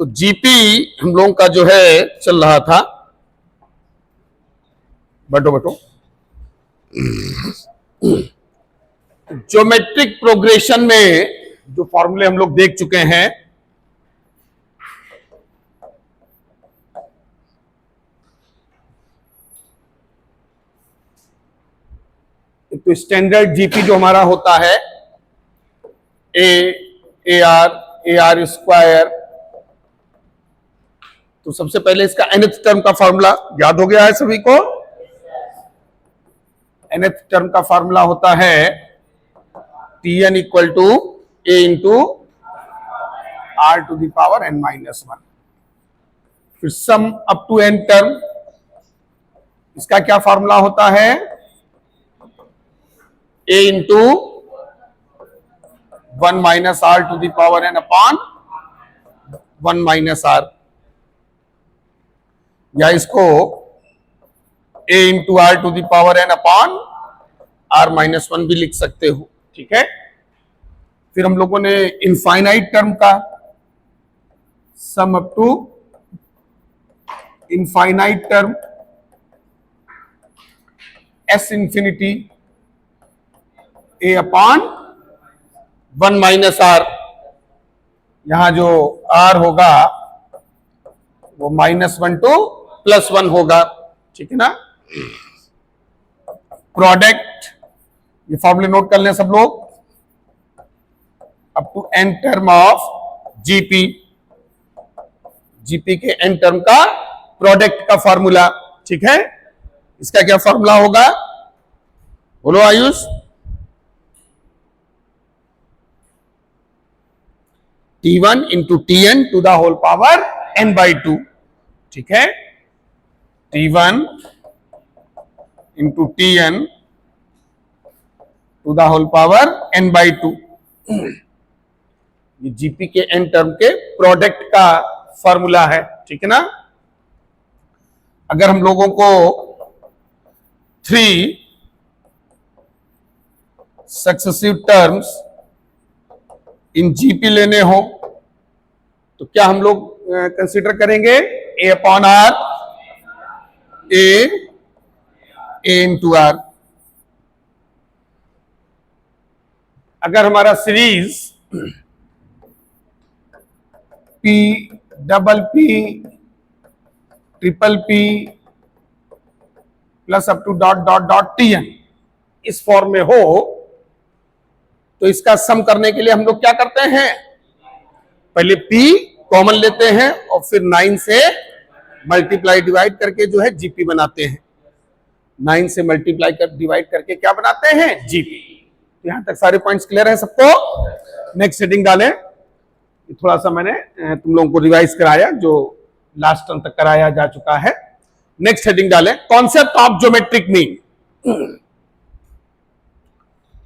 तो जीपी हम लोगों का जो है चल रहा था, बैठो बैठो, ज्योमेट्रिक प्रोग्रेशन में जो फॉर्मूले हम लोग देख चुके हैं, तो स्टैंडर्ड जीपी जो हमारा होता है ए आर स्क्वायर, तो सबसे पहले इसका nth टर्म का फॉर्मूला याद हो गया है सभी को। nth टर्म का फॉर्मूला होता है Tn equal to A into R to the power n minus 1। फिर sum up to n term, इसका क्या फॉर्मूला होता है, A into 1 minus R to the power n upon 1 minus R, या इसको a into R to the power n upon R minus 1 भी लिख सकते हो, ठीक है। फिर हम लोगों ने इनफाइनाइट टर्म का sum up to infinite term s infinity a upon 1 minus R, यहां जो r होगा वो -1 टू +1 होगा, ठीक है ना। प्रोडक्ट, ये फॉर्मूले नोट कर लें सब लोग, up to n term of GP, GP के n टर्म का प्रोडक्ट का फॉर्मूला, ठीक है। इसका क्या फॉर्मूला होगा, बोलो Ayush. T1 into Tn to the whole power n/2, ठीक है। T1 into Tn to the whole power n/2, ये जीपी के n टर्म के प्रोडक्ट का फॉर्मूला है, ठीक है ना। अगर हम लोगों को 3 सक्सेसिव टर्म्स इन जीपी लेने हो तो क्या हम लोग कंसीडर करेंगे, A upon R, A into R. अगर हमारा series P double P triple P plus up to dot dot dot Tn इस फॉर्म में हो, तो इसका सम करने के लिए हम लोग क्या करते हैं, पहले p कॉमन लेते हैं और फिर 9 से मल्टीप्लाई डिवाइड करके जो है जीपी बनाते हैं। 9 से मल्टीप्लाई कर डिवाइड करके क्या बनाते हैं, जीपी। यहां तक सारे पॉइंट्स क्लियर है सबको। नेक्स्ट हेडिंग डालें, थोड़ा सा मैंने तुम लोगों को रिवाइज कराया जो लास्ट टर्म तक कराया जा चुका है। नेक्स्ट हेडिंग डालें, concept of geometric mean.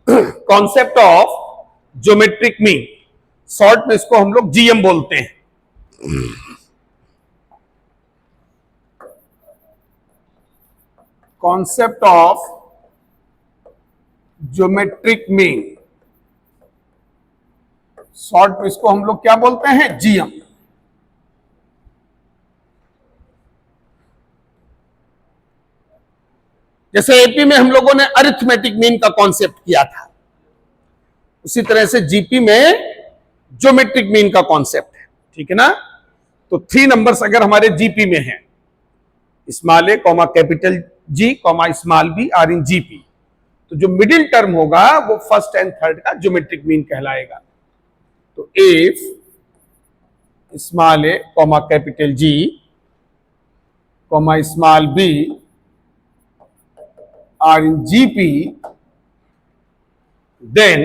Concept of geometric mean, short में इसको हम लोग जीएम बोलते हैं। Concept of geometric mean, short में इसको हम लोग क्या बोलते हैं, जीएम। जैसे एपी में हम लोगों ने अरिथमेटिक मीन का कॉन्सेप्ट किया था, उसी तरह से जीपी में ज्योमेट्रिक मीन का कॉन्सेप्ट है, ठीक है ना। तो 3 नंबर्स अगर हमारे जीपी में हैं, small A comma capital G comma small B are in GP, तो जो मिडिल टर्म होगा वो फर्स्ट एंड थर्ड का ज्योमेट्रिक मीन कहलाएगा। तो if small A comma capital G comma small B are in GP, then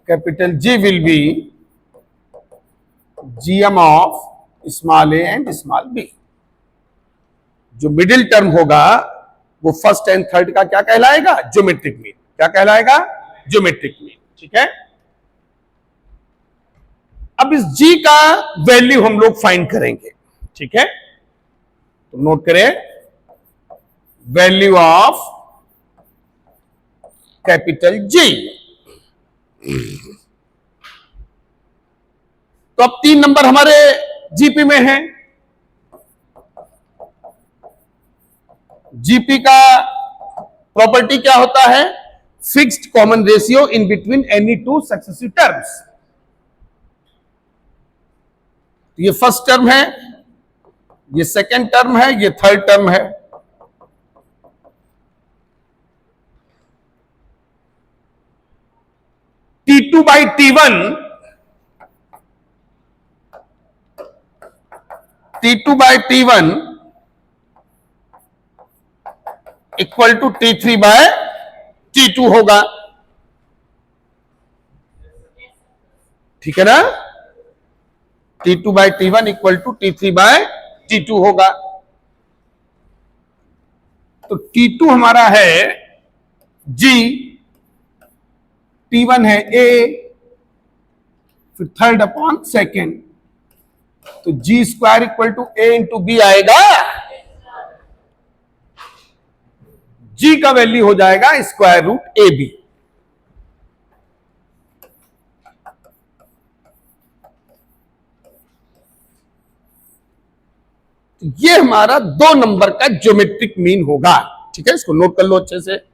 capital G will be GM of small a and small b। जो middle term होगा वो first and third का क्या कहलाएगा, geometric mean. क्या कहलाएगा, geometric mean, ठीक है। अब इस G का वैल्यू हम लोग फाइंड करेंगे, ठीक है। तो नोट करें, वैल्यू ऑफ कैपिटल G। तो अब 3 नंबर हमारे जीपी में है। जीपी का प्रॉपर्टी क्या होता है? Fixed common ratio in between any two successive terms. ये फर्स्ट टर्म है, ये सेकेंड टर्म है, ये थर्ड टर्म है। T2 by T1, T2 by T1 equal to T3 by T2 होगा, ठीक है ना? T2 by T1 equal to T3 by T2 होगा। तो T2 हमारा है G, T1 है A, फिर थर्ड अपॉन सेकेंड, तो G square equal to A into B आएगा। G का वैल्यू हो जाएगा स्क्वायर रूट ए बी। तो ये हमारा 2 नंबर का ज्योमेट्रिक मीन होगा, ठीक है? इसको नोट कर लो अच्छे से।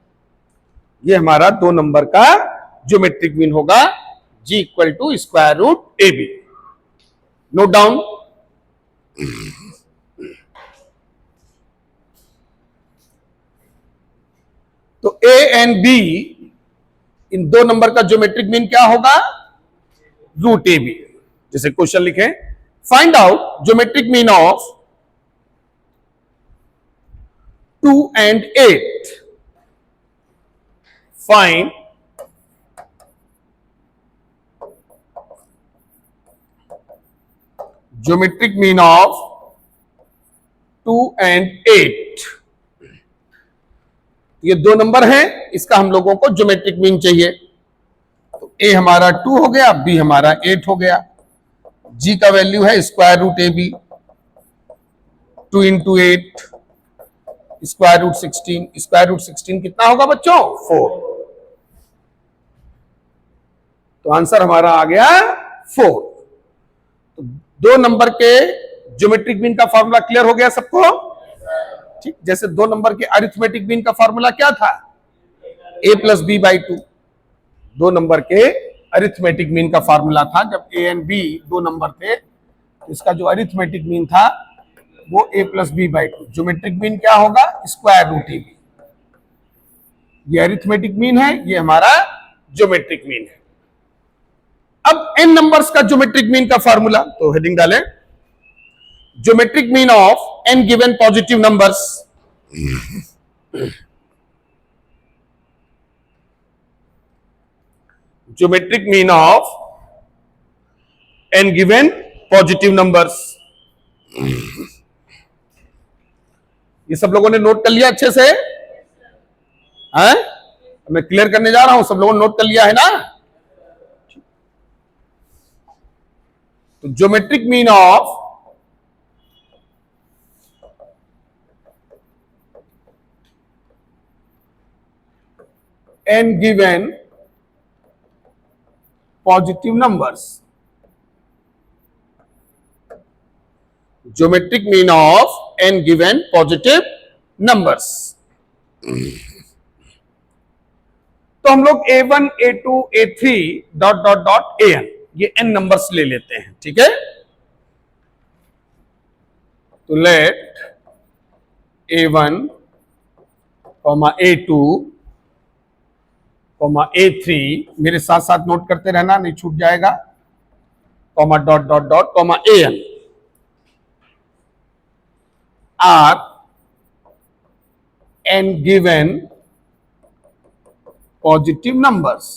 ये हमारा 2 नंबर का ज्योमेट्रिक मीन होगा, G equal to square root A B. Note down. तो A एंड B, इन 2 नंबर का ज्योमेट्रिक मीन क्या होगा? Root A B. जैसे क्वेश्चन लिखे, find out geometric mean of 2 and 8. Find geometric mean of 2 and 8. ये 2 number हैं, इसका हम लोगों को ज्योमेट्रिक मीन चाहिए। तो A हमारा 2 हो गया, B हमारा 8 हो गया। G का वैल्यू है square root A B, 2 into 8 square root 16। Square root 16 कितना होगा बच्चों? 4। तो आंसर हमारा आ गया 4। तो 2 नंबर के ज्योमेट्रिक मीन का फॉर्मूला क्लियर हो गया सबको? ठीक, जैसे 2 नंबर के अरिथमेटिक मीन का फॉर्मूला क्या था? a plus B by 2। 2 number के अरिथमेटिक मीन का फॉर्मूला था, जब a एंड b 2 नंबर थे, तो इसका जो अरिथमेटिक मीन था वो a plus B by 2। Geometric mean क्या होगा? Square root A B. ये अरिथमेटिक मीन है, ये हमारा ज्योमेट्रिक मीन है। अब n नंबर्स का ज्योमेट्रिक मीन का फॉर्मूला, तो हेडिंग डालें, geometric mean of n given positive numbers. Geometric mean of n given positive numbers. ये सब लोगों ने नोट कर लिया अच्छे से? हैं? मैं क्लियर करने जा रहा हूं, सब लोगों ने नोट कर लिया है ना? तो geometric mean of n given positive numbers, geometric mean of n given positive numbers। तो हम लोग a1 a2 a3 dot dot dot an, ये n नंबर्स ले लेते हैं, ठीक है? तो लेट a1 a2 a3, मेरे साथ साथ नोट करते रहना, नहीं छूट जाएगा, dot dot dot an are n given positive numbers.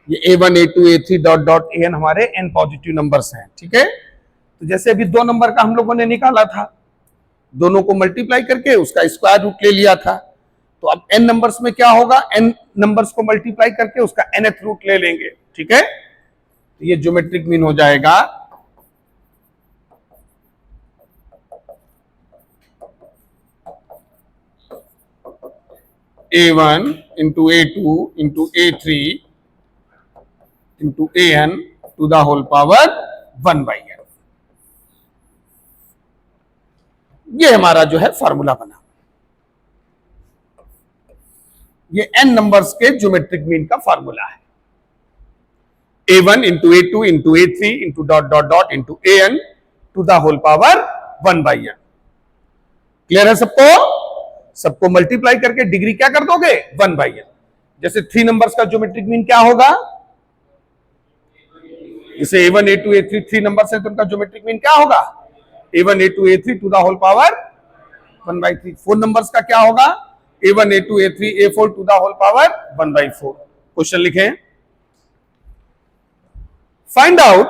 ये a1 a2 a3 dot dot an हमारे n पॉजिटिव नंबर्स हैं, ठीक है? तो जैसे अभी 2 नंबर का हम लोगों ने निकाला था, दोनों को मल्टीप्लाई करके उसका स्क्वायर रूट ले लिया था। तो अब n नंबर्स में क्या होगा? n नंबर्स को मल्टीप्लाई करके उसका nth रूट ले लेंगे, ठीक है? तो ये ज्योमेट्रिक मीन हो जाएगा a1 into a2 into a3 into A N to the whole power 1/n। ये हमारा जो है फॉर्मूला बना। ये n नंबर्स के ज्योमेट्रिक मीन का फॉर्मूला है। a1 into a2 into a3 into dot dot dot into an to the whole power 1/n। Clear है सबको? सबको मल्टीप्लाई करके डिग्री क्या कर दोगे? 1/n। जैसे 3 नंबर्स का ज्योमेट्रिक मीन क्या होगा? जैसे a1 a2 a3 3 नंबर्स है तो उनका ज्योमेट्रिक मीन क्या होगा? a1 a2 a3 to the whole power 1/3। 4 numbers का क्या होगा? a1 a2 a3 a4 to the whole power 1/4। Question लिखें, find out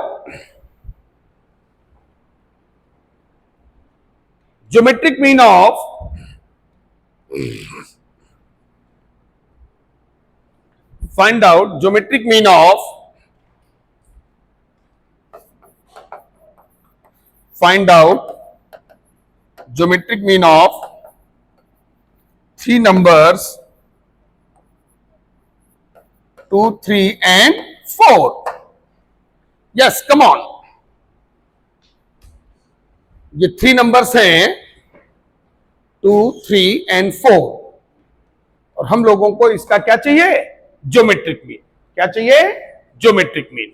geometric mean of find out geometric mean of three numbers 2 3 and 4। yes come on, ये 3 numbers हैं 2 3 and 4 और हम लोगों को इसका क्या चाहिए? Geometric mean. क्या चाहिए? Geometric mean.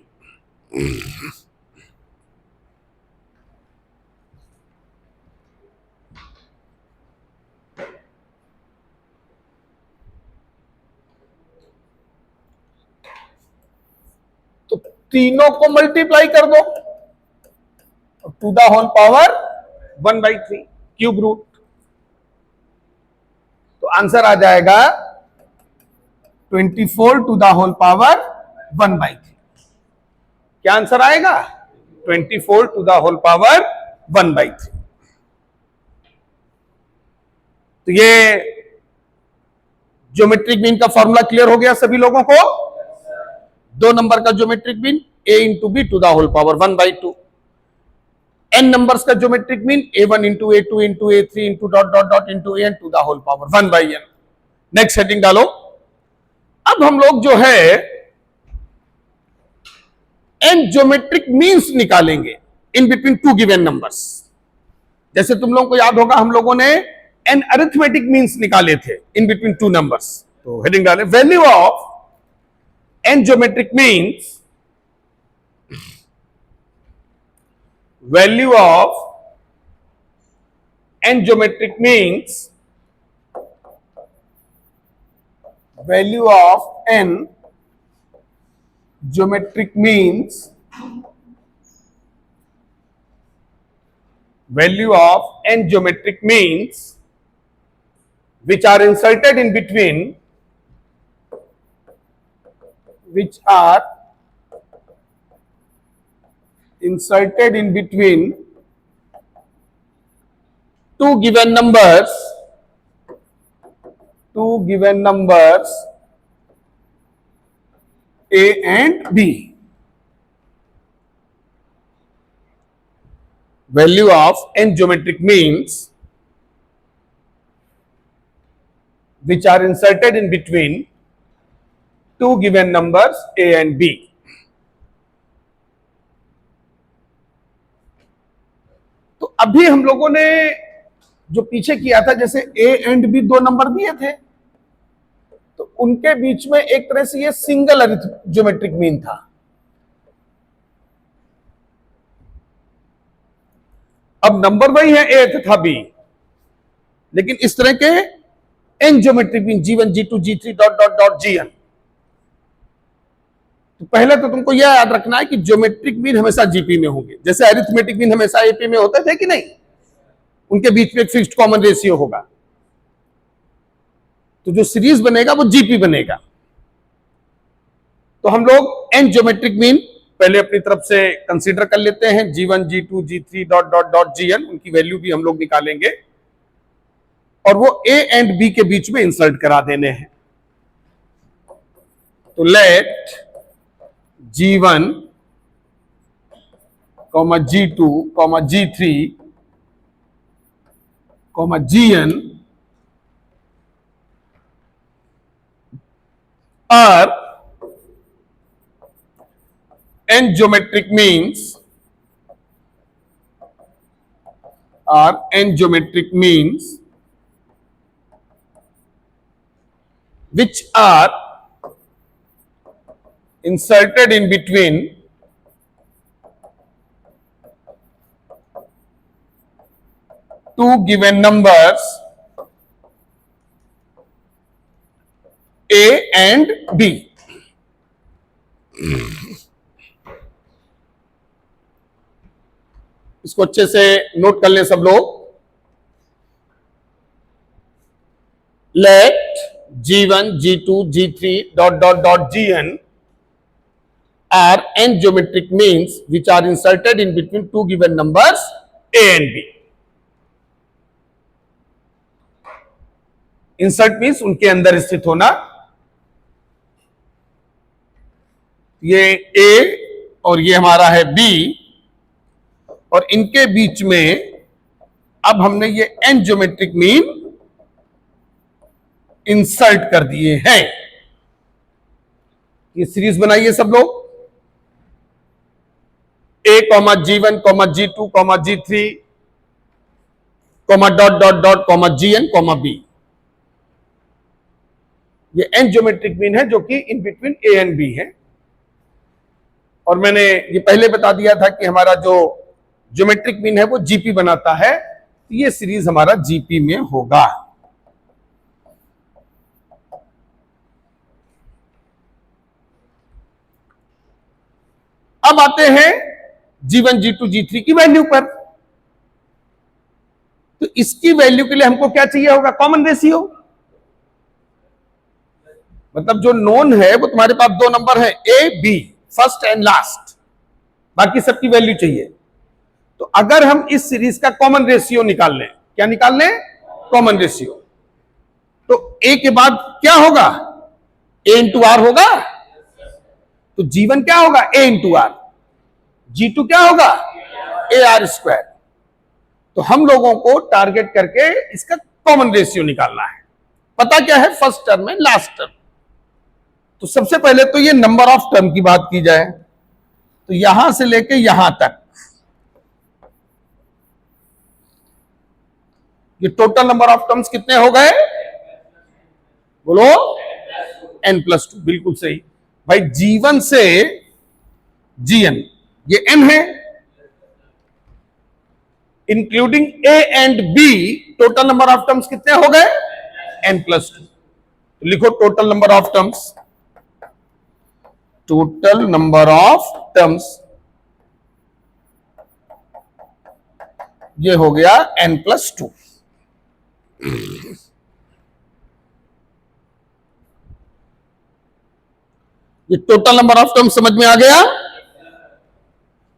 तो तीनों को मल्टीप्लाई कर दो to the whole power 1/3 cube root, तो आंसर आ जाएगा 24 टू द होल पावर 1/3। क्या आंसर आएगा? 24 टू द होल पावर 1/3। तो ये ज्योमेट्रिक मीन का फॉर्मूला क्लियर हो गया सभी लोगों को? 2 नंबर का geometric mean a into B to the whole power 1/2। n numbers का geometric mean a1 into a2 into a3 into dot dot dot into an to the whole power 1/n। Next heading डालो। अब हम लोग जो है n geometric means निकालेंगे in between 2 given numbers. जैसे तुम लोगों को याद होगा हम लोगों ने n अरिथमेटिक मीन्स निकाले थे इन बिटवीन 2 नंबर्स। तो हेडिंग डाले, value of n geometric means, value of n geometric means, value of n geometric means, value of n geometric means which are inserted in between, which are inserted in between two given numbers a and b। value of n geometric means which are inserted in between two given numbers a and b। तो अभी हम लोगों ने जो पीछे किया था, जैसे a एंड b 2 नंबर दिए थे, तो उनके बीच में एक तरह से ये सिंगल ज्योमेट्रिक मीन था। अब नंबर वही है a तथा b, लेकिन इस तरह के n geometric mean g1 g2 g3 dot dot dot gn। तो पहले तो तुमको यह याद रखना है कि ज्योमेट्रिक मीन हमेशा जीपी में होंगे, जैसे अरिथमेटिक मीन हमेशा एपी में होते थे कि नहीं, उनके बीच में एक फिक्स्ड कॉमन रेशियो होगा। तो जो सीरीज बनेगा वो जीपी बनेगा। तो हम लोग एन ज्योमेट्रिक मीन पहले अपनी तरफ से कंसीडर कर लेते हैं, g1 g2 g3 dot dot dot gn, उनकी वैल्यू भी हम लोग निकालेंगे और वो a एंड b के बीच में इंसर्ट करा देने हैं। तो late g1 g2 g3 gn are n geometric means which are inserted in between two given numbers A and B. इसको अच्छे से नोट कर ले सब लोग. Let G1, G2, G3 dot Gn are n geometric means which are inserted in between two given numbers A and B. Insert means उनके अंदर स्थित होना. ये A और ये हमारा है B और इनके बीच में अब हमने ये n ज्योमेट्रिक मीन इंसर्ट कर दिए हैं. ये सीरीज बनाइए सब लोग. A, G1, G2, G3, dot Gn, B. ये n ज्योमेट्रिक मीन है जो कि in between A and B है. और मैंने ये पहले बता दिया था कि हमारा जो ज्योमेट्रिक मीन है वो जीपी बनाता है. तो ये सीरीज हमारा जीपी में होगा. अब आते हैं G1, G2, G3 की वैल्यू पर. तो इसकी वैल्यू के लिए हमको क्या चाहिए होगा? Common ratio. मतलब जो नोन है वो तुम्हारे पास दो नंबर है A B, first and last, बाकी सबकी वैल्यू चाहिए. तो अगर हम इस सीरीज का कॉमन रेशियो निकाल लें, क्या निकाल लें? Common ratio. तो ए के बाद क्या होगा? ए इंटू आर होगा. तो G1 क्या होगा? ए इंटू आर. G2 क्या होगा? ए आर स्क्वायर. तो हम लोगों को टारगेट करके इसका कॉमन रेशियो निकालना है. पता क्या है? फर्स्ट टर्म है, लास्ट टर्म. तो सबसे पहले तो ये नंबर ऑफ टर्म की बात की जाए तो यहां से लेके यहां तक ये टोटल नंबर ऑफ टर्म्स कितने हो गए? बोलो. n+2. बिल्कुल सही भाई. G1 से Gn ये n है, including A and B. Total number of terms कितने हो गए? n+2. लिखो total number of terms. Total number of terms ये हो गया n+2. ये टोटल नंबर ऑफ टर्म्स समझ में आ गया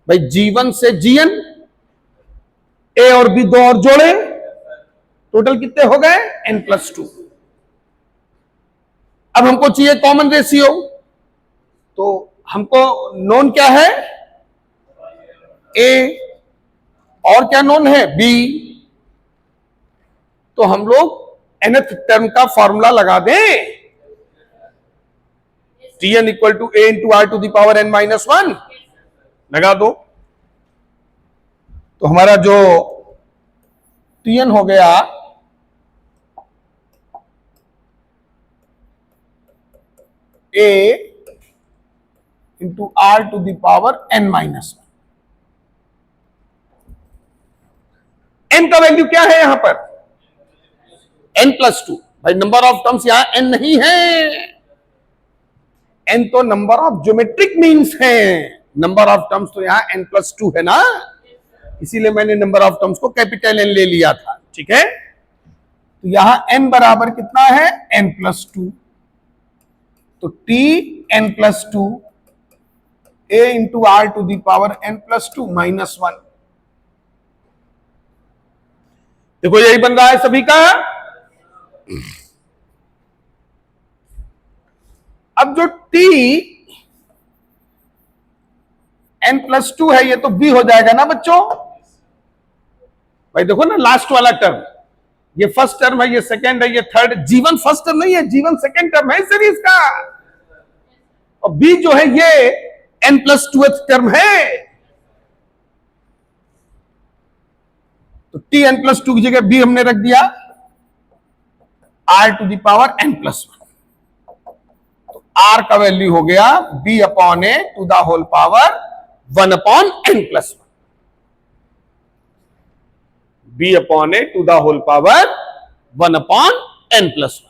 भाई. G1 से Gn, A और B दो और जोड़े, टोटल कितने हो गए? n+2. अब हमको चाहिए कॉमन रेशियो. तो हमको नोन क्या है? A. और क्या नोन है? B. तो हम लोग nth टर्म का फॉर्मूला लगा दें. Tn equal to A into R to the power n-1 लगा दो. तो हमारा जो Tn हो गया A into R to the power n-1. n का वैल्यू क्या है यहां पर? n+2. भाई नंबर ऑफ टर्म्स यहां n नहीं है. n तो नंबर ऑफ ज्योमेट्रिक मीन्स है. नंबर ऑफ टर्म्स तो यहां n+2 है ना. इसीलिए मैंने नंबर ऑफ टर्म्स को कैपिटल N ले लिया था. ठीक है. तो यहां n बराबर कितना है? n+2. तो Tn+2 A into R to the power n+2 -1. देखो यही बन रहा है सभी का. अब जो Tn+2 है ये तो B हो जाएगा ना बच्चों. भाई देखो ना लास्ट वाला टर्म, ये फर्स्ट टर्म है, ये सेकंड है, ये थर्ड. G1 फर्स्ट टर्म नहीं है, G1 सेकंड टर्म है सीरीज का. और B जो है ये n+2th टर्म है, तो Tn+2 की जगह b हमने रख दिया r⁻n+1। तो r का वैल्यू हो गया b/a⁻1/n+1, b/a⁻1/n+1।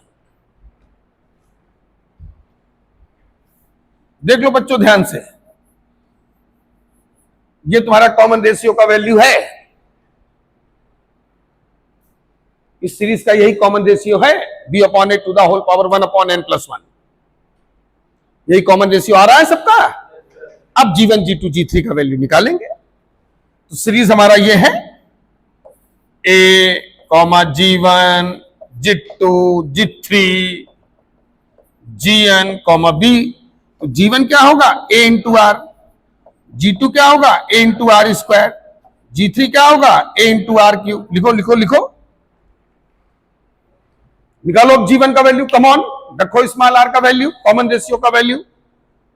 देख लो बच्चों ध्यान से, ये तुम्हारा कॉमन रेशियो का वैल्यू है, इस सीरीज का यही कॉमन रेशियो है b/a⁻1/n+1। यही कॉमन रेशियो आ रहा है सबका। अब G1 G2 G3 का वैल्यू निकालेंगे। तो सीरीज हमारा ये है A, G1 G2 G3 Gn, B। तो G1 क्या होगा A इंटू आर, G2 क्या होगा A into R square, G3 क्या होगा A इंटू आर क्यूब। लिखो लिखो लिखो, निकालो अब G1 का वैल्यू। कम ऑन, रखो स्मॉल r का वैल्यू, कॉमन रेशियो का वैल्यू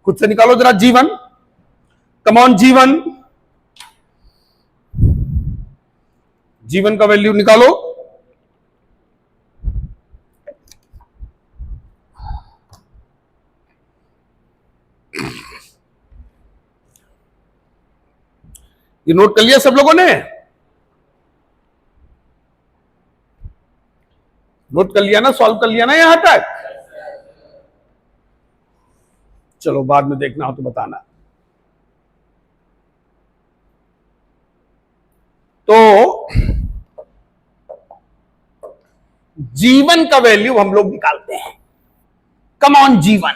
खुद से निकालो जरा। G1, come on G1, G1 का वैल्यू निकालो। ये नोट कर लिया सब लोगों ने? नोट कर लिया ना, सॉल्व कर लिया ना यहां तक? चलो बाद में देखना हो तो बताना। तो G1 का वैल्यू हम लोग निकालते हैं। Come on G1,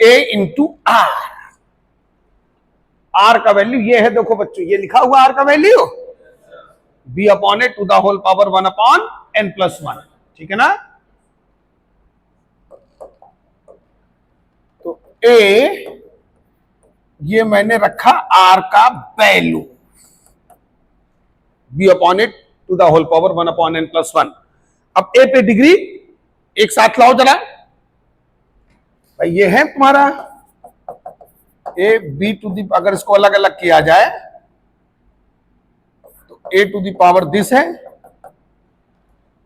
A into R. R का वैल्यू ये है, देखो बच्चों ये लिखा हुआ आर का वैल्यू b/a⁻1/n+1, ठीक है ना? तो A ये मैंने रखा आर का वैल्यू b/a⁻1/n+1। अब A पे डिग्री एक साथ लाओ जरा भाई, ये है तुम्हारा A, B टू दी, अगर इसको अलग अलग किया जाए तो A to the power this है।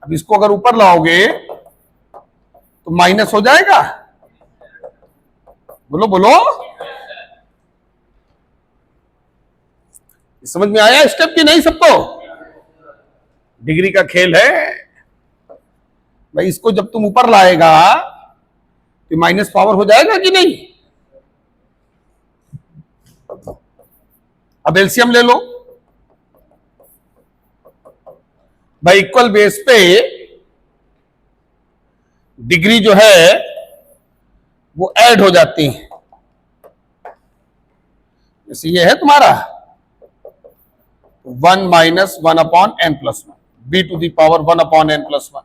अब इसको अगर ऊपर लाओगे तो माइनस हो जाएगा। बोलो बोलो, समझ में आया स्टेप की नहीं सबको? डिग्री का खेल है भाई। इसको जब तुम ऊपर लाएगा तो माइनस पावर हो जाएगा कि नहीं? अब एलसीएम ले लो भाई। इक्वल बेस पे डिग्री जो है वो ऐड हो जाती है। जैसे ये है तुम्हारा 1 - 1/n+1, b to the power 1/n+1।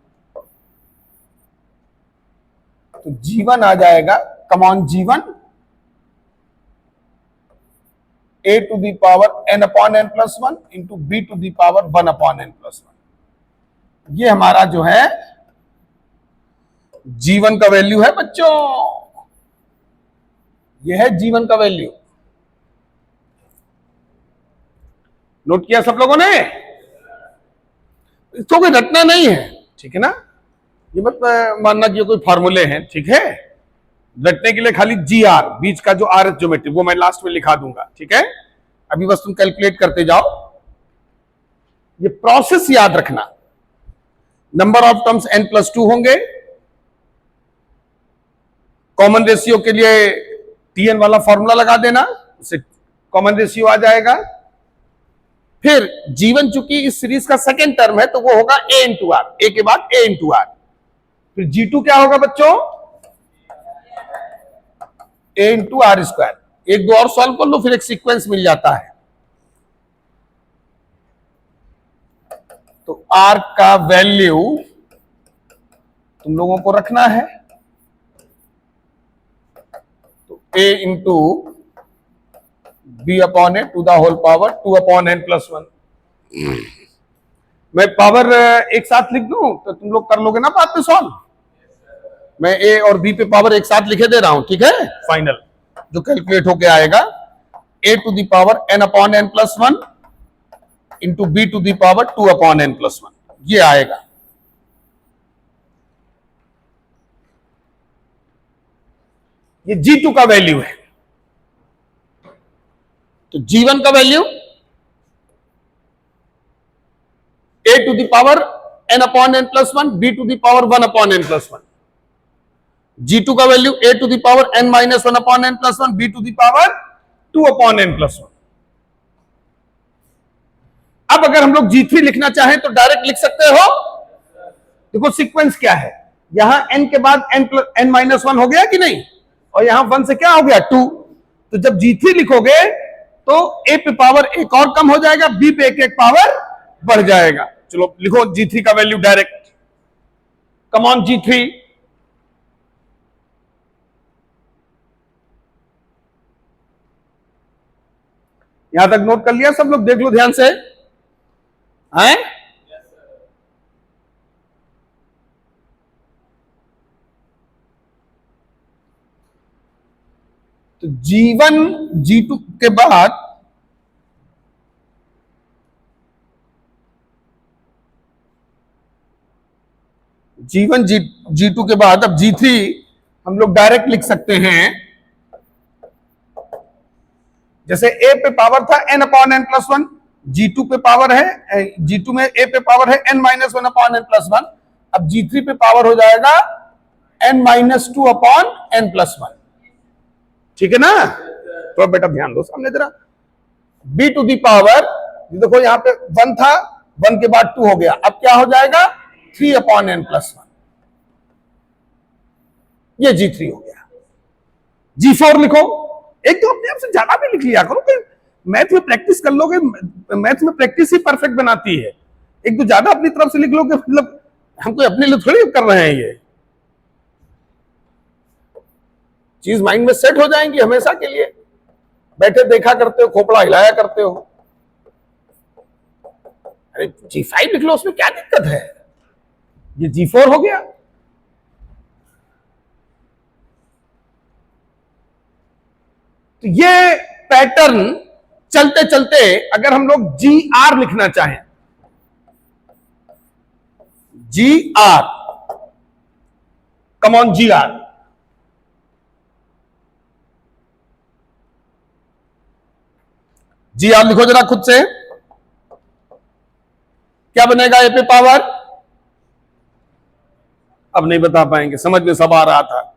तो G1 आ जाएगा, come on G1, A to the power n/n+1 into b to the power 1/n+1। ये हमारा जो है G1 का वैल्यू है बच्चों। ये है G1 का वैल्यू। नोट किया सब लोगों ने? इसको कोई रटना नहीं है, ठीक है ना? ये मत मानना कि ये कोई फार्मूले हैं, ठीक है? रटने के लिए खाली GR, बीच का जो RH ज्योमेट्री, वो मैं लास्ट में लिखा दूंगा, ठीक है? अभी बस तुम कैलकुलेट करते जाओ। ये प्रोसेस याद रखना। नंबर ऑफ टर्म्स n+2 होंगे। कॉमन रेशियो के लिए Tn वाला फॉर्मूला लगा देना, उससे कॉमन रेशियो आ जाएगा। फिर G1 चूंकि इस सीरीज का सेकेंड टर्म है तो वो होगा A इंटू आर, ए के बाद A इंटू आर। फिर G2 क्या होगा बच्चों? A into R square. एक दो और सॉल्व कर लो, फिर एक सीक्वेंस मिल जाता है। तो R का वैल्यू तुम लोगों को रखना है, तो A into b/a to the whole power 2/n+1। मैं पावर एक साथ लिख दूं तो तुम लोग कर लोगे ना बाद में सॉल्व? मैं ए और बी पे पावर एक साथ लिखे दे रहा हूं, ठीक है। फाइनल जो कैलकुलेट होके आएगा A to the power N upon N plus one into B to the power two upon N plus one, ये आएगा। ये G2 का वैल्यू है। तो G1 का value a to the power n upon N plus one, B to the power one upon N plus one. G2 का value a to the power n minus one upon N plus one, B to the power two upon N plus one. अब अगर हम लोग G3 लिखना चाहें तो direct लिख सकते हो। देखो सीक्वेंस क्या है, यहां n के बाद n माइनस वन हो गया कि नहीं, और यहां 1 से क्या हो गया 2। तो जब G3 लिखोगे तो a पे पावर एक और कम हो जाएगा, b पे एक एक पावर बढ़ जाएगा। चलो लिखो G3 का value direct. Come on G3, यहां तक नोट कर लिया सब लोग, देख लो ध्यान से हैं। तो G1 G2 के बाद G1 G2 के बाद अब G3 हम लोग डायरेक्ट लिख सकते हैं। जैसे a पे पावर था n upon N plus one, G2 पे पावर है, G2 में a पे पावर है n minus one upon N plus one. अब G3 पे पावर हो जाएगा n minus two upon N plus one, ठीक है ना। तो बेटा ध्यान दो सामने जरा, b टू दी पावर, देखो यहां पे 1 था, 1 के बाद 2 हो गया, अब क्या हो जाएगा 3 अपॉन एन प्लस वन, ये G3 हो गया। G4 लिखो, एक तो अपने आप से ज्यादा भी लिख लिया करो, कि मैथ में प्रैक्टिस कर लोगे, मैथ में प्रैक्टिस ही परफेक्ट बनाती है। एक तो ज्यादा अपनी तरफ से लिख लोगे, मतलब हम कोई अपने लिए थोड़ी कर रहे हैं, ये चीज माइंड में सेट हो जाएंगी हमेशा के लिए। बैठे देखा करते हो, खोपड़ा हिलाया करते हो। अरे G5 लिख लो, उसमें क्या दिक्कत है, ये G4 हो गया। तो ये पैटर्न चलते चलते अगर हम लोग GR लिखना चाहें, GR, come on GR, GR लिखो जरा खुद से, क्या बनेगा ए पे पावर, अब नहीं बता पाएंगे, समझ में सब आ रहा था।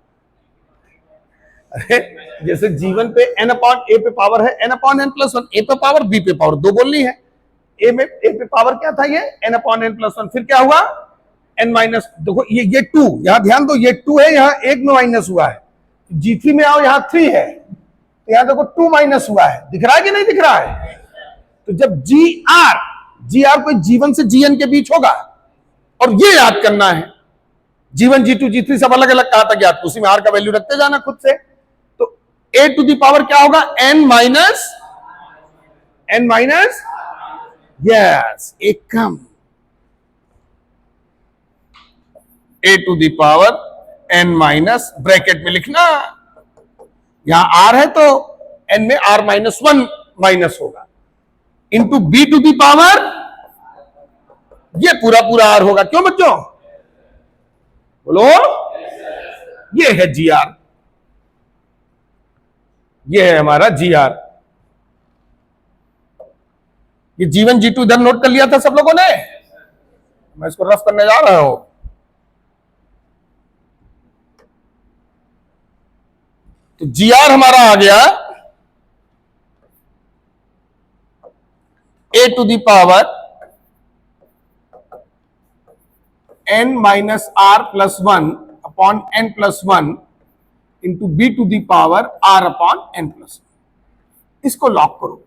अरे जैसे G1 पे n अपॉन ए पे पावर है n upon N plus one, A पे पावर बी पे पावर दो बोलनी है। ए पे पावर क्या था, ये n upon N plus one, फिर क्या हुआ n माइनस, देखो ये 2, यहां ध्यान दो, ये 2 है, यहां एक में माइनस हुआ है। G3 में आओ, यहां 3 है, तो यहां देखो 2 माइनस हुआ है, दिख रहा है कि नहीं दिख रहा है। तो जब GR कोई G1 से GN के बीच होगा, और ये याद करना है, G1 G2 G3 सब अलग अलग कहा था ज्ञात, उसी में R का वैल्यू रखते जाना खुद से। तो a टू दी पावर क्या होगा, n माइनस, यस, एक कम, a to the power n minus, bracket में लिखना, यहां R है तो n में R माइनस वन माइनस होगा, into b to the power, ये पूरा पूरा R होगा। क्यों बच्चों, बोलो, ये है GR, ये है हमारा GR। ये G1 G2 इधर नोट कर लिया था सब लोगों ने, मैं इसको रफ करने जा रहा हूं। तो GR हमारा आ गया a to the power n minus R plus one upon n plus one into B to the power R upon n plus one. इसको लॉक करो,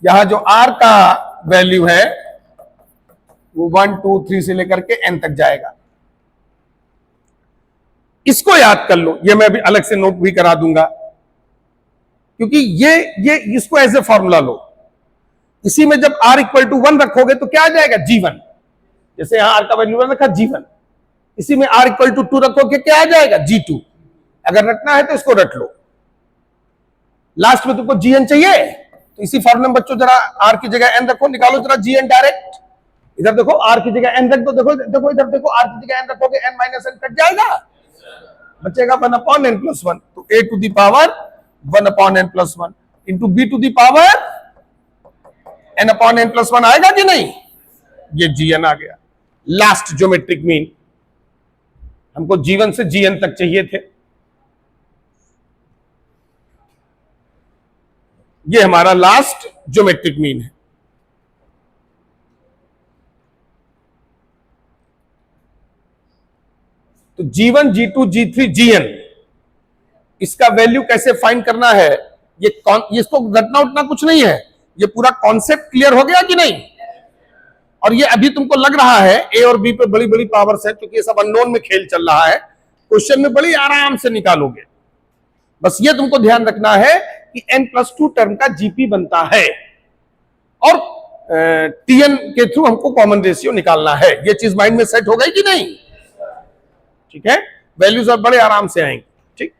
यहां जो R का वैल्यू है वो 1 2 3 से लेकर के n तक जाएगा। इसको याद कर लो, ये मैं भी अलग से नोट भी करा दूंगा, क्योंकि ये इसको एज ए फॉर्मूला लो। इसी में जब r इक्वल टू 1 रखोगे तो क्या आ जाएगा, G1। जैसे यहां r का वैल्यू 1 रखा, G1। इसी में r इक्वल टू 2 रखोगे, क्या आ जाएगा, G2। अगर रखना है तो इसको रट लो। लास्ट में तुमको Gn चाहिए तो इसी फॉर्मूले में बच्चों जरा r की जगह n रखो, निकालो जरा Gn डायरेक्ट। इधर देखो r की जगह n रख दो, देखो देखो इधर देखो, r की जगह n रखोगे n माइनस n कट जाएगा, बचेगा 1/n+1। तो a to the power 1/n+1 into b to the power n/n+1 आएगा कि नहीं, ये Gn आ गया। लास्ट ज्योमेट्रिक मीन, हमको G1 से Gn तक चाहिए थे, ये हमारा लास्ट ज्योमेट्रिक मीन है। तो G1, G2, G3, Gn, इसका वैल्यू कैसे फाइंड करना है, ये इसको रटना उठना कुछ नहीं है, ये पूरा कॉन्सेप्ट क्लियर हो गया कि नहीं। और ये अभी तुमको लग रहा है ए और बी पे बड़ी बड़ी पावर्स है, क्योंकि ये सब अननोन में खेल चल रहा है, क्वेश्चन में बड़ी आराम से निकालोगे। बस ये तुमको ध्यान रखना है कि n+2 टर्म का जीपी बनता है और टीएन के थ्रू हमको कॉमन रेशियो निकालना है। ये चीज माइंड में सेट हो गई कि नहीं, ठीक है। वैल्यूज अब बड़े आराम से आएंगे, ठीक।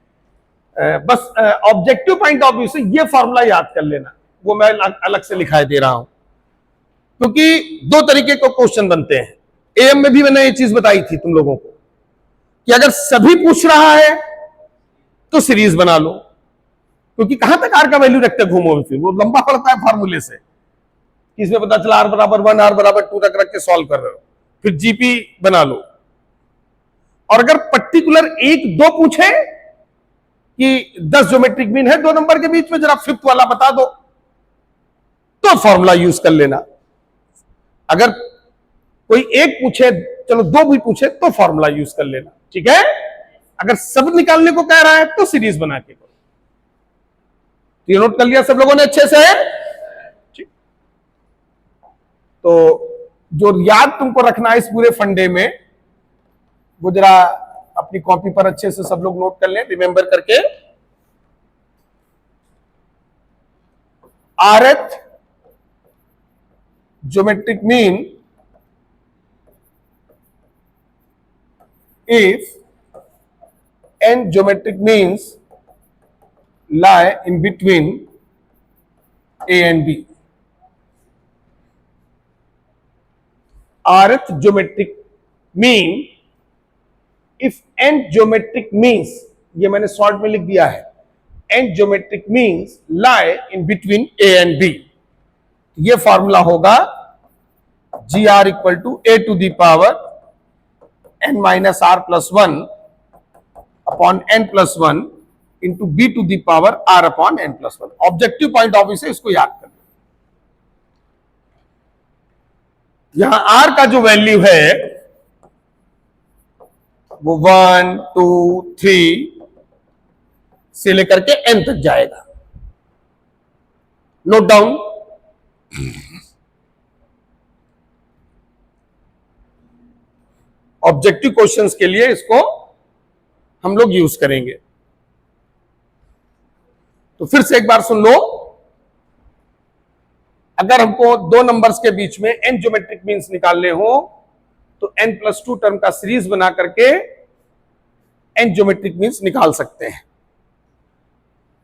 बस ऑब्जेक्टिव पॉइंट ऑफ व्यू से ये फॉर्मूला याद कर लेना, वो मैं अलग से लिखाई दे रहा हूं, क्योंकि दो तरीके के क्वेश्चन बनते हैं। एएम में भी मैंने ये चीज बताई थी तुम लोगों को कि अगर सभी पूछ रहा है तो सीरीज बना लो, क्योंकि कहां तक आर का वैल्यू रखते घूमो, फिर वो लंबा पड़ता है फार्मूले से। इसमें पता चला r बराबर 1, r बराबर 2 रख के सॉल्व कर रहे हो, फिर जीपी बना लो। और अगर पर्टिकुलर 1, 2 पूछे कि 10 ज्योमेट्रिक मीन है 2 नंबर के बीच में, जरा फिफ्थ वाला बता दो, तो फॉर्मूला यूज कर लेना। अगर कोई 1 पूछे, चलो 2 भी पूछे, तो फॉर्मूला यूज कर लेना, ठीक है। अगर सब निकालने को कह रहा है तो सीरीज बना के करो। ये नोट कर लिया सब लोगों ने अच्छे से, ठीक। तो जो याद तुमको रखना है इस पूरे फंडे में, वो जरा अपनी कॉपी पर अच्छे से सब लोग नोट कर लें, रिमेंबर करके। rth geometric mean if n geometric means lie in between A and B. Rth geometric mean if n geometric means, ये मैंने शॉर्ट में लिख दिया है, n geometric means lie in between A and B. ये फॉर्मूला होगा gr equal to a to the power n minus r plus 1 upon n plus 1 into b to the power r upon n plus 1। Objective point of view से इसको याद कर लो। यहां r का जो वैल्यू है वो 1, 2, 3 से लेकर के n तक जाएगा। Note down. ऑब्जेक्टिव क्वेश्चंस के लिए इसको हम लोग यूज करेंगे। तो फिर से एक बार सुन लो, अगर हमको 2 नंबर्स के बीच में n ज्योमेट्रिक मीन्स निकालने हो तो n+2 टर्म का सीरीज बना करके n ज्योमेट्रिक मीन्स निकाल सकते हैं।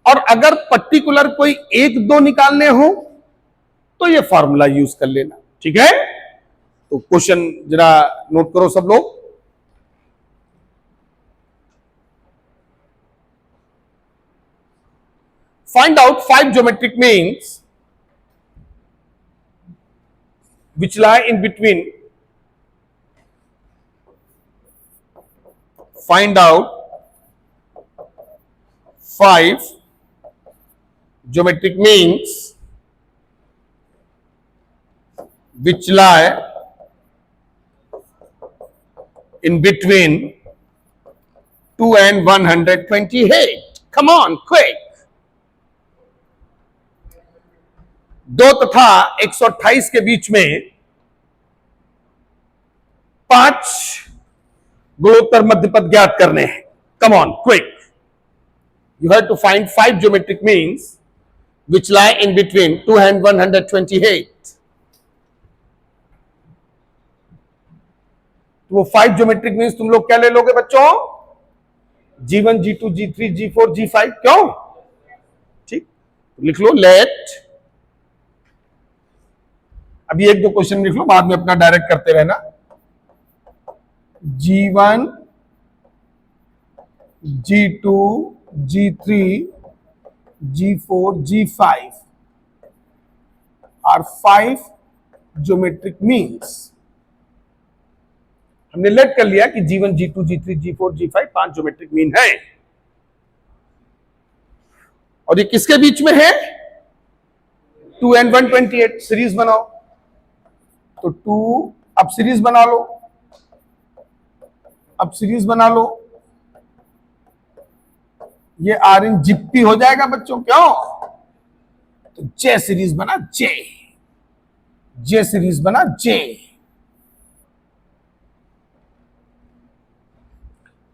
और अगर पर्टिकुलर कोई 1, 2 निकालने हो तो ये फॉर्मूला यूज कर लेना, ठीक है। तो क्वेश्चन जरा नोट करो सब लोग। Find out 5 geometric means which lie in between. Find out 5 geometric means which lie in between 2 and 128. Come on, quick. 2 तथा 128 के बीच में 5 गुणोत्तर मध्यपद ज्ञात करने हैं। Come on, quick. You have to find 5 geometric means which lie in between 2 and 128. तो वो 5 geometric means तुम लोग क्या ले लोगे बच्चों? G1, G2, G3, G4, G5, क्यों? ठीक, लिख लो लेट। अभी एक दो क्वेश्चन लिख लो, बाद में अपना डायरेक्ट करते रहना। G1, G2, G3, G4, G5 are 5 geometric means. हमने लेट कर लिया कि G1, G2, G3, G4, G5 5 geometric mean है। और ये किसके बीच में है? 2 and 128। सीरीज बनाओ तो 2, अब सीरीज बना लो, अब सीरीज बना लो, ये आर इन जिप्पी हो जाएगा बच्चों, क्यों? तो जे सीरीज बना, जे सीरीज बना, जे।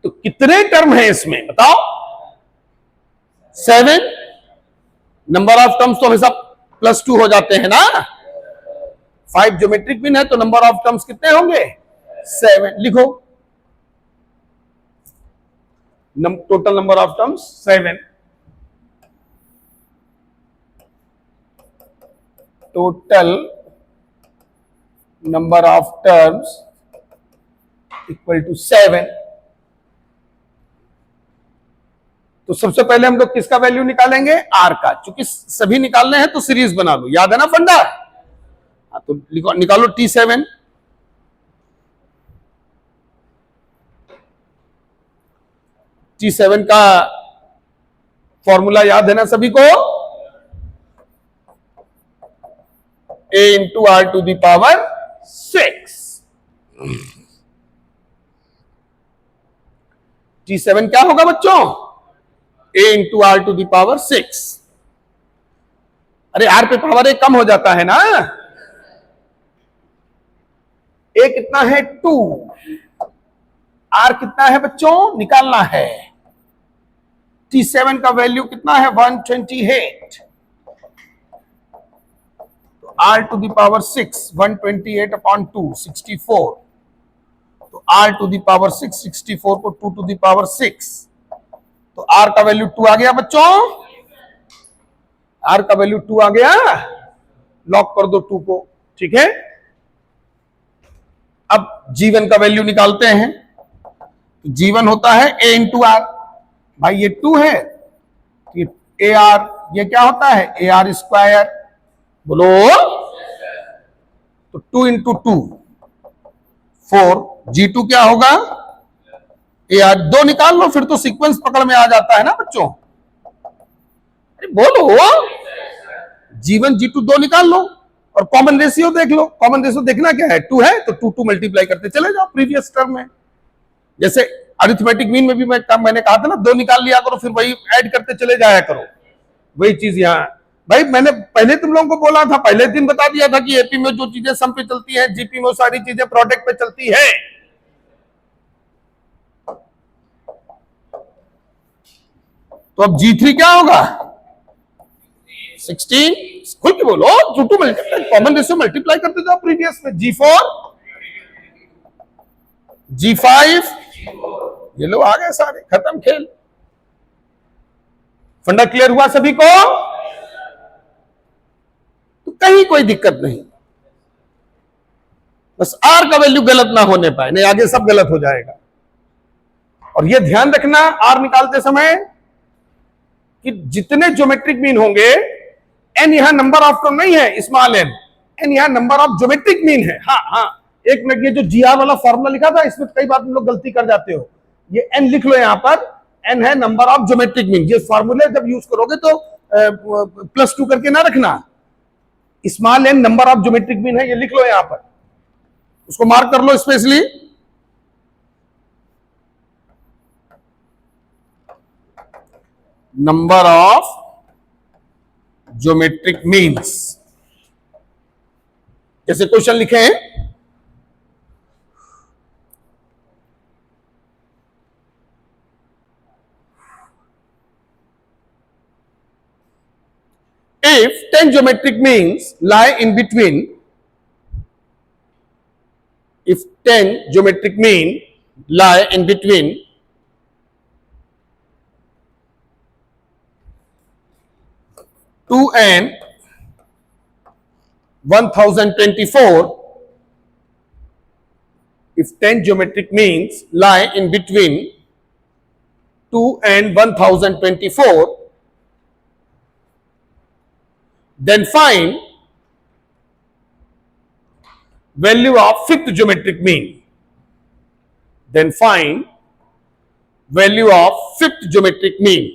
तो कितने टर्म है इसमें बताओ? 7। नंबर ऑफ टर्म्स तो हमेशा +2 हो जाते हैं ना। 5 ज्योमेट्रिक मीन है तो नंबर ऑफ टर्म्स कितने होंगे? 7। लिखो total number of terms 7। Total number of terms equal to 7। तो सबसे पहले हम लोग किसका वैल्यू निकालेंगे? आर का। चूंकि सभी निकालने हैं तो सीरीज बना लो, याद है ना फंडा? तो निकालो T7। T7 का फॉर्मूला याद है ना सभी को? A into R to the power 6। T7 क्या होगा बच्चों? A into R to the power 6। अरे आर पे पावर 1 कम हो जाता है ना। A कितना है? 2। आर कितना है बच्चों? निकालना है। T7 का वैल्यू कितना है? 128। तो R to the power 6 128 upon 2 64। तो आर टू द पावर 6 64 को 2 टू द पावर 6, तो आर का वैल्यू 2 आ गया बच्चों। आर का वैल्यू 2 आ गया। लॉक कर दो 2 को, ठीक है। अब G1 का वैल्यू निकालते हैं। G1 होता है A इंटू आर। भाई ये 2 है, ये ए आर, ये क्या होता है? A R square. बोलो तो 2 इंटू 2 4। G2 क्या होगा? A R. 2 निकाल लो, फिर तो सीक्वेंस पकड़ में आ जाता है ना बच्चों। अरे बोलो, G1 G2 2 निकाल लो और कॉमन रेशियो देख लो। कॉमन रेशियो देखना क्या है? 2 है तो 2 मल्टीप्लाई करते चले जाओ प्रीवियस टर्म में। जैसे अरिथमेटिक मीन में भी मैंने कहा था ना, 2 निकाल लिया करो, फिर वही ऐड करते चले जाया करो। वही चीज यहां भाई, मैंने पहले तुम लोगों को बोला था, पहले दिन बता दिया था कि एपी में जो चीजें सम पे चलती है, जीपी में वो सारी चीजें प्रोडक्ट पे चलती है। तो अब G3 क्या होगा? 16। खुल के बोलो, 2 मल्टीप्लाई, कॉमन रेशियो मल्टीप्लाई करते जाओ प्रीवियस में। G4, G5, ये लो आ गए सारे, खत्म खेल। फंडा क्लियर हुआ सभी को? तो कहीं कोई दिक्कत नहीं, बस आर का वैल्यू गलत ना होने पाए, नहीं आगे सब गलत हो जाएगा। और ये ध्यान रखना आर निकालते समय कि जितने ज्योमेट्रिक मीन होंगे, एन यहां नंबर ऑफ टर्म नहीं है, स्मॉल एन, एन यहां नंबर ऑफ ज्योमेट्रिक मीन है। हाँ हाँ, एक मिनट, ये जो जीआर वाला फॉर्मूला लिखा था इसमें कई बार तुम लोग गलती कर जाते हो। ये एन लिख लो, यहां पर एन है नंबर ऑफ ज्योमेट्रिक मीन। ये फॉर्मूले जब यूज करोगे तो +2 करके ना रखना। Small N number of geometric mean है, ये लिख लो यहां पर, उसको मार्क कर लो specially. Number of geometric means, जैसे क्वेश्चन लिखे हैं, if 10 geometric means lie in between, if 10 geometric mean lie in between 2 and 1024, if 10 geometric means lie in between 2 and 1024, then find value of fifth geometric mean. Then find value of fifth geometric mean.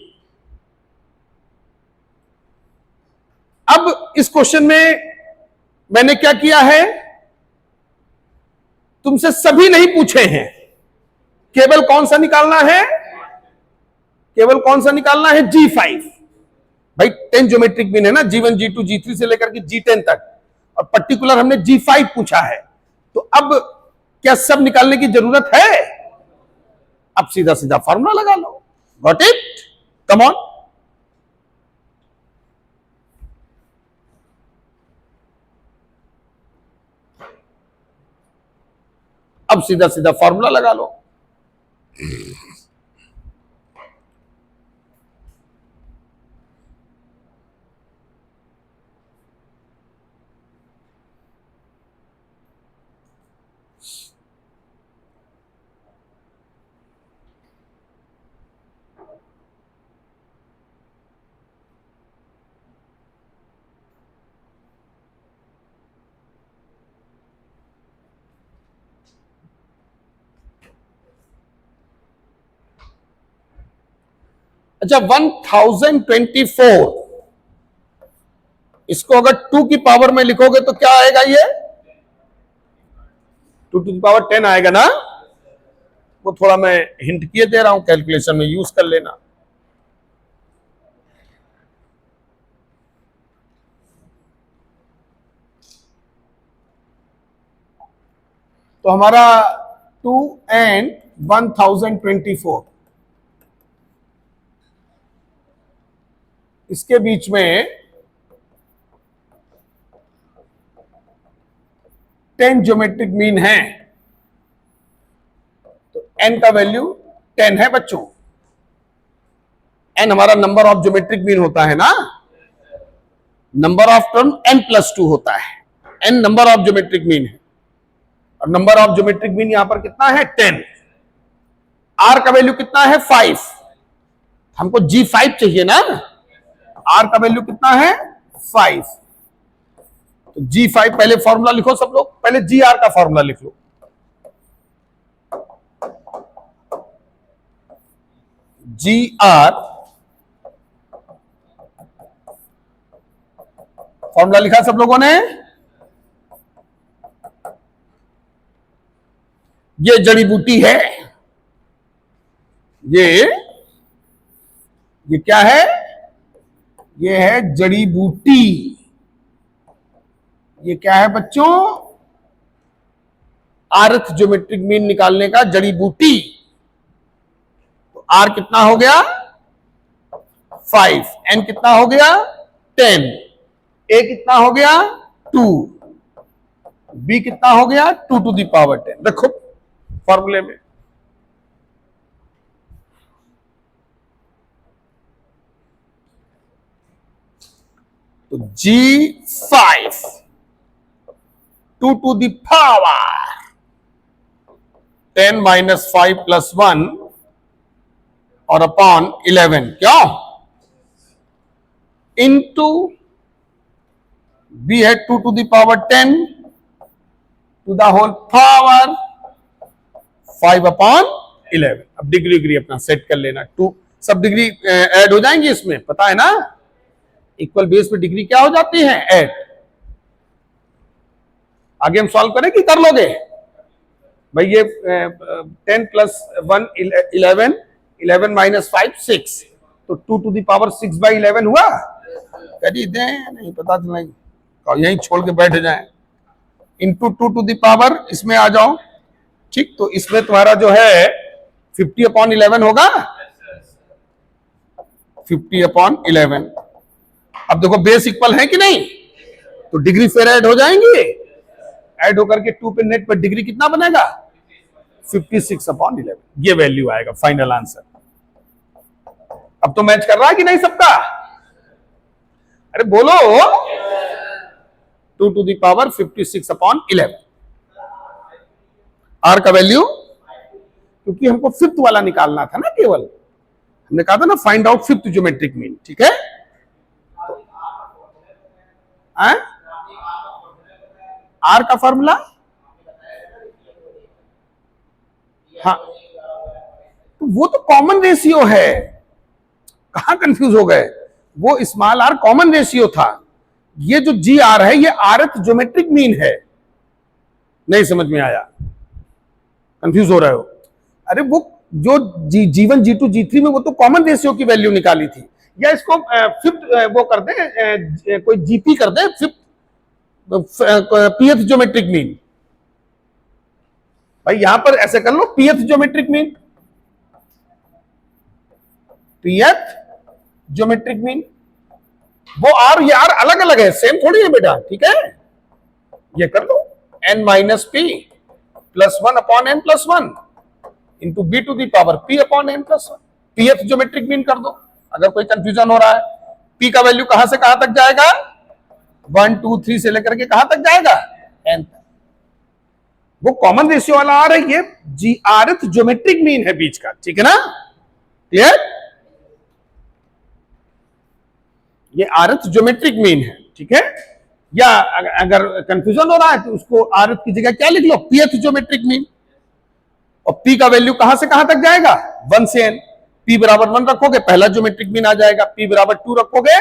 अब इस question में मैंने क्या किया है, तुमसे सभी नहीं पूछे हैं, केवल कौन सा निकालना है, केवल कौन सा निकालना है, G5। भाई 10 ज्योमेट्रिक मीन है ना, G1 G2 G3 से लेकर के G10 तक, और पर्टिकुलर हमने G5 पूछा है। तो अब क्या सब निकालने की जरूरत है? अब सीधा सीधा फॉर्मूला लगा लो। Got it? Come on. अब सीधा सीधा फॉर्मूला लगा लो। अच्छा, 1024, इसको अगर 2 की पावर में लिखोगे तो क्या आएगा? ये 2 टू द पावर 10 आएगा ना। वो थोड़ा मैं हिंट किए दे रहा हूं, कैलकुलेशन में यूज कर लेना। तो हमारा 2 and 1024, इसके बीच में 10 ज्योमेट्रिक मीन है, तो n का वैल्यू 10 है बच्चों। n हमारा नंबर ऑफ ज्योमेट्रिक मीन होता है ना, नंबर ऑफ टर्म n+2 होता है। n number of geometric mean है, और नंबर ऑफ ज्योमेट्रिक मीन यहां पर कितना है? 10। r का वैल्यू कितना है? 5। हमको G5 चाहिए ना, r का वैल्यू कितना है? 5। तो G5 पहले फॉर्मूला लिखो सब लोग, पहले GR का फॉर्मूला लिख लो। GR फॉर्मूला लिखा सब लोगों ने? ये जड़ी बूटी है, ये क्या है? ये है जड़ी बूटी। ये क्या है बच्चों? rth ज्योमेट्रिक मीन निकालने का जड़ी बूटी। तो r कितना हो गया? 5। n कितना हो गया? 10। a कितना हो गया? 2। b कितना हो गया? 2 टू द पावर 10। देखो फॉर्मूले में, तो G5 2 टू द पावर 10 - 5 + 1 और अपॉन 11, क्यों? इनटू B है 2 to the power 10 to the whole power 5/11। अब डिग्री अपना सेट कर लेना। 2 सब डिग्री ऐड हो जाएंगी इसमें, पता है ना, इक्वल बेस पे डिग्री क्या हो जाती है? ऐड। आगे हम सॉल्व करें कि कर लोगे भाई? ये 10 + 1 11, 11 - 5 6, तो 2 टू द पावर 6/11 हुआ। करी दें, नहीं पता चला, यहीं छोड़ के बैठ जाए। इंटू 2 टू द पावर, इसमें आ जाओ, ठीक। तो इसमें तुम्हारा जो है 50/11 होगा, 50/11। अब देखो बेस इक्वल है कि नहीं, तो डिग्री फिर ऐड हो जाएंगे, ऐड होकर के 2 पे नेट पर डिग्री कितना बनेगा 56/11, ये वैल्यू आएगा फाइनल आंसर। अब तो मैच कर रहा है कि नहीं सबका, अरे बोलो 2 to the power 56/11, आर का वैल्यू, क्योंकि हमको फिफ्थ वाला निकालना था ना, केवल हमने कहा था ना find out fifth geometric mean, ठीक है। आर का फॉर्मूला, हाँ तो वो तो कॉमन रेशियो है, कहां कंफ्यूज हो गए, वो स्मॉल आर कॉमन रेशियो था, ये जो जी आर है ये आरथ ज्योमेट्रिक मीन है। नहीं समझ में आया, कंफ्यूज हो रहे हो, अरे वो जो G1 G2 G3 में वो तो कॉमन रेशियो की वैल्यू निकाली थी, या इसको फिफ्थ वो कर दे, कोई जीपी कर दे, फिफ्थ पीएथ ज्योमेट्रिक मीन, भाई यहां पर ऐसे कर लो pth geometric mean, pth geometric mean, वो आर ये आर अलग अलग है, सेम थोड़ी है बेटा, ठीक है। ये कर लो n minus P plus 1/n+1 into B to the power p/n+1, pth geometric mean कर दो। अगर कोई कंफ्यूजन हो रहा है, p का वैल्यू कहां से कहां तक जाएगा, 1 2 3 से लेकर के कहां तक जाएगा n तक, वो कॉमन रेशियो वाला आ रहा है, ये जी आरथ ज्योमेट्रिक मीन है बीच का, ठीक है ना, क्लियर, ये आरथ ज्योमेट्रिक मीन है, ठीक है। या अगर कंफ्यूजन हो रहा है तो उसको आरथ की जगह क्या लिख लो, पीएथ ज्योमेट्रिक मीन, और p का वैल्यू कहां से कहां तक जाएगा 1 से n, p बराबर 1 रखोगे पहला ज्योमेट्रिक मीन आ जाएगा, p बराबर 2 रखोगे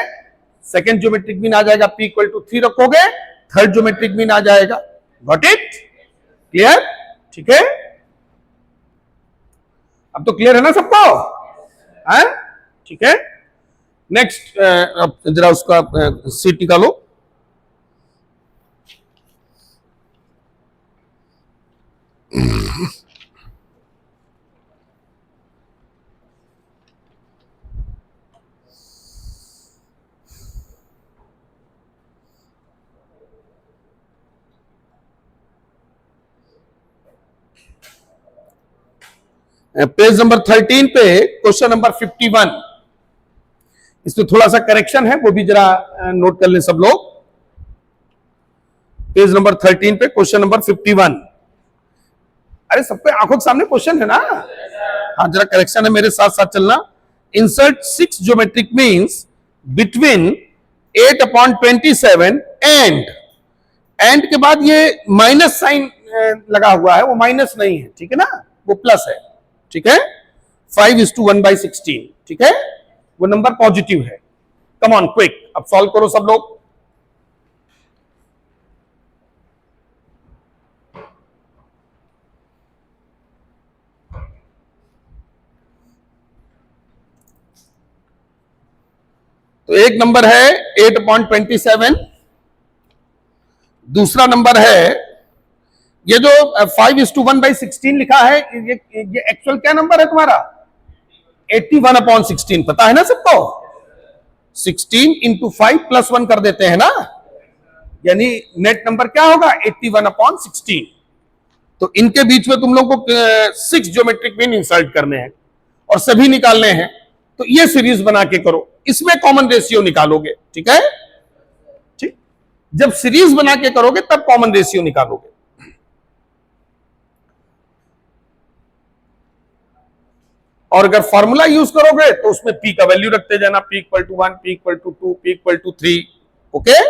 सेकेंड ज्योमेट्रिक मीन आ जाएगा, p इक्वल टू 3 रखोगे थर्ड ज्योमेट्रिक मीन आ जाएगा। गॉट इट, क्लियर, ठीक है। अब तो क्लियर है ना सबको, ठीक है। नेक्स्ट जरा उसका सीट निकालो, पेज नंबर 13 पे क्वेश्चन नंबर 51, इसमें थोड़ा सा करेक्शन है, वो भी जरा नोट कर लें सब लोग। पेज नंबर 13 पे क्वेश्चन नंबर 51, अरे सबके आंखों के सामने क्वेश्चन है ना, हाँ जरा करेक्शन है, मेरे साथ साथ चलना। Insert 6 geometric means between 8/27 and के बाद ये माइनस साइन लगा हुआ है, वो माइनस नहीं है, ठीक है ना, वो प्लस है, ठीक है। 5:1/16, ठीक है, वो नंबर पॉजिटिव है। कम ऑन क्विक, अब सॉल्व करो सब लोग। तो एक नंबर है 8/27, दूसरा नंबर है ये जो 5:1/16 लिखा है, ये एक्चुअल क्या नंबर है तुम्हारा 81/16, पता है ना सबको, 16 इंटू 5 प्लस 1 कर देते हैं ना, यानी नेट नंबर क्या होगा 81/16। तो इनके बीच में तुम लोग को 6 ज्योमेट्रिक मीन इंसर्ट करने हैं और सभी निकालने हैं, तो ये सीरीज बना के करो, इसमें कॉमन रेशियो निकालोगे, ठीक है, ठीक, जब सीरीज बना के करोगे तब कॉमन रेशियो निकालोगे। और अगर फॉर्मूला यूज करोगे तो उसमें p का वैल्यू रखते जाना, p = 1, p = 2, p = 3, ओके।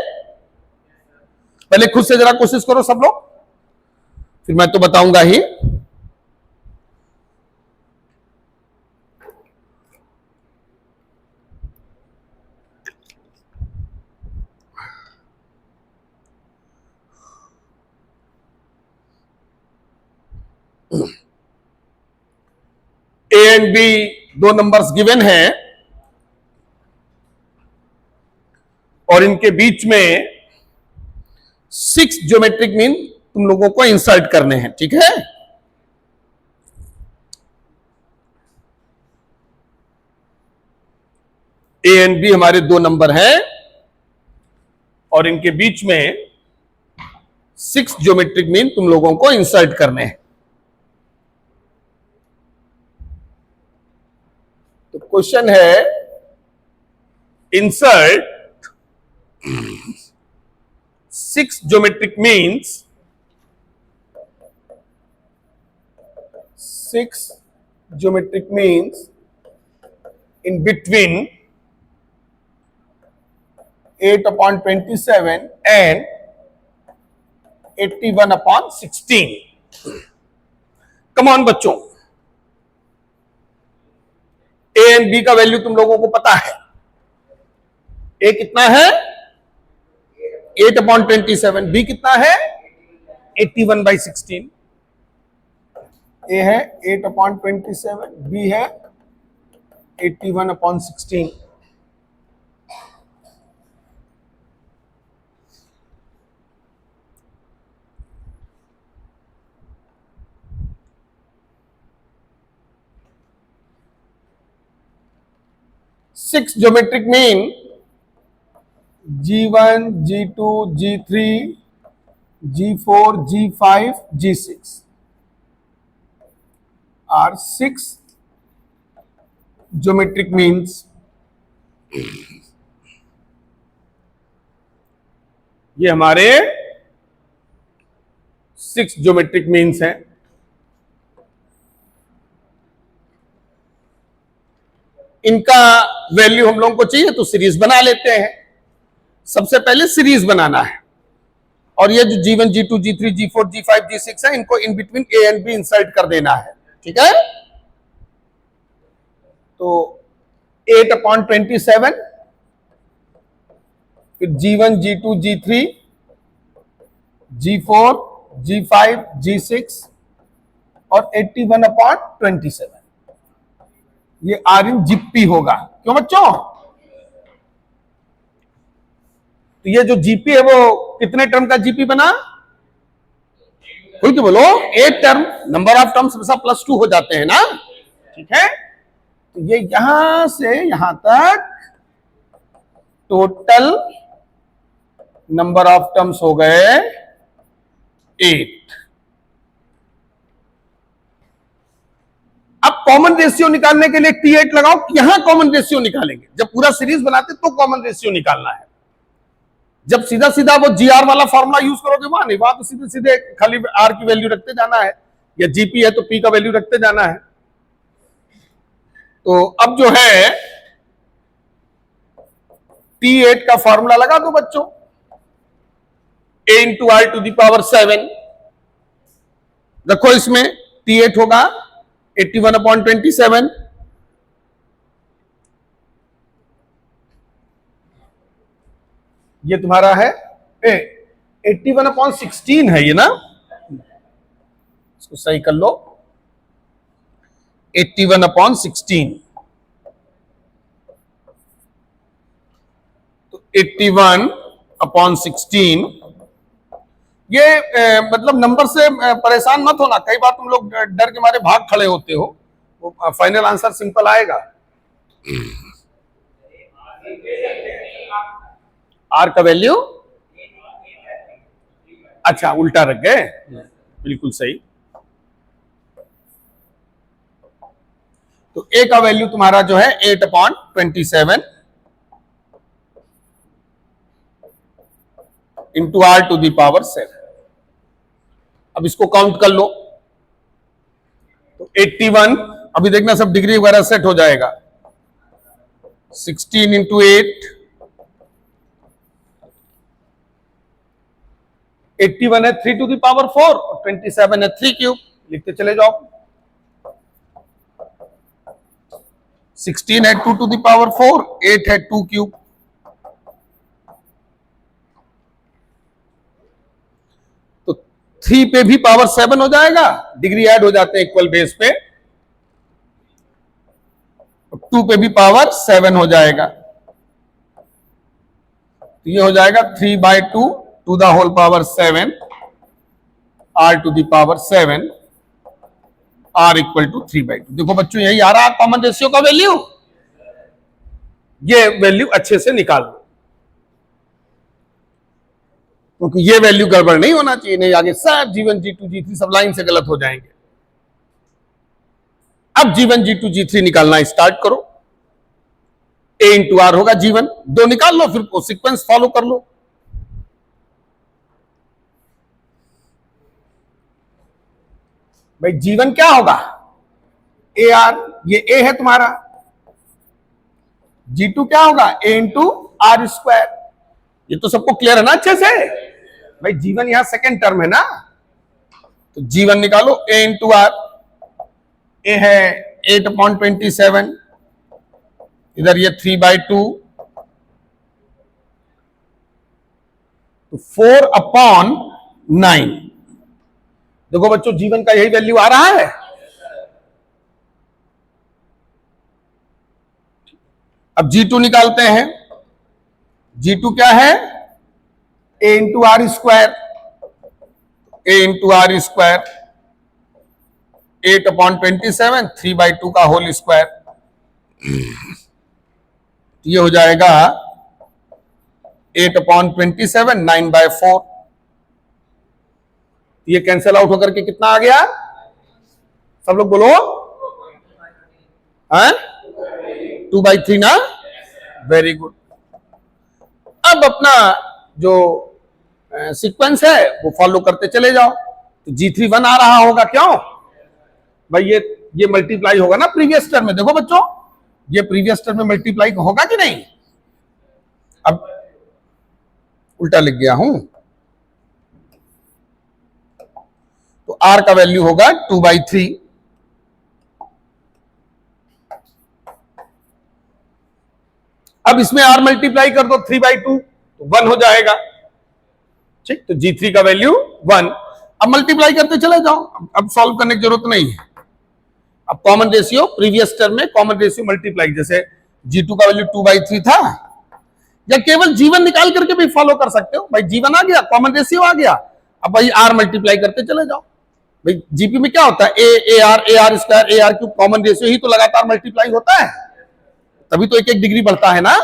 पहले खुद से जरा कोशिश करो सब लोग, फिर मैं तो बताऊंगा ही। ए एंड बी दो नंबर्स गिवन हैं और इनके बीच में 6 ज्योमेट्रिक मीन तुम लोगों को इंसर्ट करने हैं, ठीक है। ए एंड बी हमारे दो नंबर हैं और इनके बीच में 6 ज्योमेट्रिक मीन तुम लोगों को इंसर्ट करने हैं। तो क्वेश्चन है, insert 6 geometric means, 6 geometric means in between 8/27 and 81/16। Come on बच्चों, ए एंड बी का वैल्यू तुम लोगों को पता है। ए कितना है 8/27, बी कितना है 81/16। ए है 8/27, बी है 81/16। Six geometric mean G1, G2, G3, G4, G5, G6 are 6 geometric means। ये हमारे 6 ज्योमेट्रिक मीन्स हैं। इनका वैल्यू हम लोगों को चाहिए तो सीरीज बना लेते हैं। सबसे पहले सीरीज बनाना है, और ये जो G1, G2, G3, G4, G5, G6 है, इनको in between A and B insert कर देना है। ठीक है, तो 8/27, फिर G1, G2, G3, G4, G5, G6 और 81/27। ये आर इन जीपी होगा। क्यों बच्चों? तो ये जो जीपी है वो कितने टर्म का जीपी बना? खुल के बोलो। 8 टर्म, नंबर ऑफ टर्म्स हमेशा +2 हो जाते हैं ना। ठीक है, तो ये यहां से यहां तक टोटल नंबर ऑफ टर्म्स हो गए 8। अब कॉमन रेशियो निकालने के लिए T8 लगाओ। यहां कॉमन रेशियो निकालेंगे, जब पूरा सीरीज बनाते तो कॉमन रेशियो निकालना है। जब सीधा सीधा वो GR वाला फॉर्मूला यूज करोगे वहां नहीं, वहां तो सीधे सीधे खाली R की वैल्यू रखते जाना है, या GP है तो P का वैल्यू रखते जाना है। तो अब जो है T8 का फॉर्मूला लगा दो बच्चों, A × R⁷ रखो। इसमें T8 होगा 81/27, ये तुम्हारा है 81/16 है ये ना, इसको सही कर लो। 81/16, तो 81/16 ये मतलब नंबर से परेशान मत होना। कई बार तुम लोग डर के मारे भाग खड़े होते हो, वो फाइनल आंसर सिंपल आएगा। आर का वैल्यू अच्छा उल्टा रख गए, बिल्कुल सही। तो ए का वैल्यू तुम्हारा जो है 8/27 इंटू R⁷। अब इसको काउंट कर लो, तो 81, अभी देखना सब डिग्री वगैरह सेट हो जाएगा। 16 × 8, 81 है 3⁴ और 27 है 3³। लिखते चले जाओ। 16 है 2⁴, 8 है 2³। तो 3 पे भी पावर 7 हो जाएगा, डिग्री ऐड हो जाते हैं इक्वल बेस पे। 2 पे भी पावर 7 हो जाएगा, तो ये हो जाएगा 3/2 to the whole power 7 R⁷ R = 3/2। देखो बच्चों, यही आ रहा कॉमन रेशियो का वैल्यू। ये वैल्यू अच्छे से निकाल लो। क्योंकि ये वैल्यू गड़बड़ नहीं होना चाहिए, नहीं आगे सब G1 G2 G3 सब लाइन से गलत हो जाएंगे। अब G1 G2 G3 निकालना स्टार्ट करो। A इंटू आर होगा G1, दो निकाल लो, फिर सीक्वेंस फॉलो कर लो। भाई G1 क्या होगा, ए आर, ये A है तुम्हारा। G2 क्या होगा, A इंटू आर स्क्वायर। ये तो सबको क्लियर है ना अच्छे से। भाई G1 यहां सेकेंड टर्म है ना, तो G1 निकालो, A इंटू आर। ए है 8/27, इधर ये 3/2, तो 4/9। देखो बच्चों G1 का यही वैल्यू आ रहा है। अब G2 निकालते हैं। G2 क्या है, A into R square, A into R square 8/27, 3/2 का होल स्क्वायर, ये हो जाएगा 8/27, 9/4। ये कैंसिल आउट होकर के कितना आ गया, सब लोग बोलो, 2/3 ना। Very good. अब अपना जो सीक्वेंस है वो फॉलो करते चले जाओ। तो G3 1 आ रहा होगा, क्यों भाई, ये मल्टीप्लाई होगा ना प्रीवियस टर्म में। देखो बच्चों, ये प्रीवियस टर्म में मल्टीप्लाई होगा कि नहीं। अब उल्टा लिख गया हूं, तो R का वैल्यू होगा 2/3। अब इसमें R मल्टीप्लाई कर दो 3/2, तो 1 हो जाएगा। ठीक, तो G3 का वैल्यू 1। अब मल्टीप्लाई करते चले जाओ, अब सॉल्व करने की जरूरत नहीं है। अब कॉमन रेशियो प्रीवियस टर्म में कॉमन रेशियो मल्टीप्लाई, जैसे G2 का वैल्यू 2/3 था, या केवल G1 निकाल करके भी फॉलो कर सकते हो। भाई G1 आ गया, कॉमन रेशियो आ गया, अब भाई R मल्टीप्लाई करते चले जाओ। भाई जीपी में क्या होता है, A R square A R cube, common ratio ही तो लगातार मल्टीप्लाई होता है, तभी तो 1-1 डिग्री बढ़ता है ना।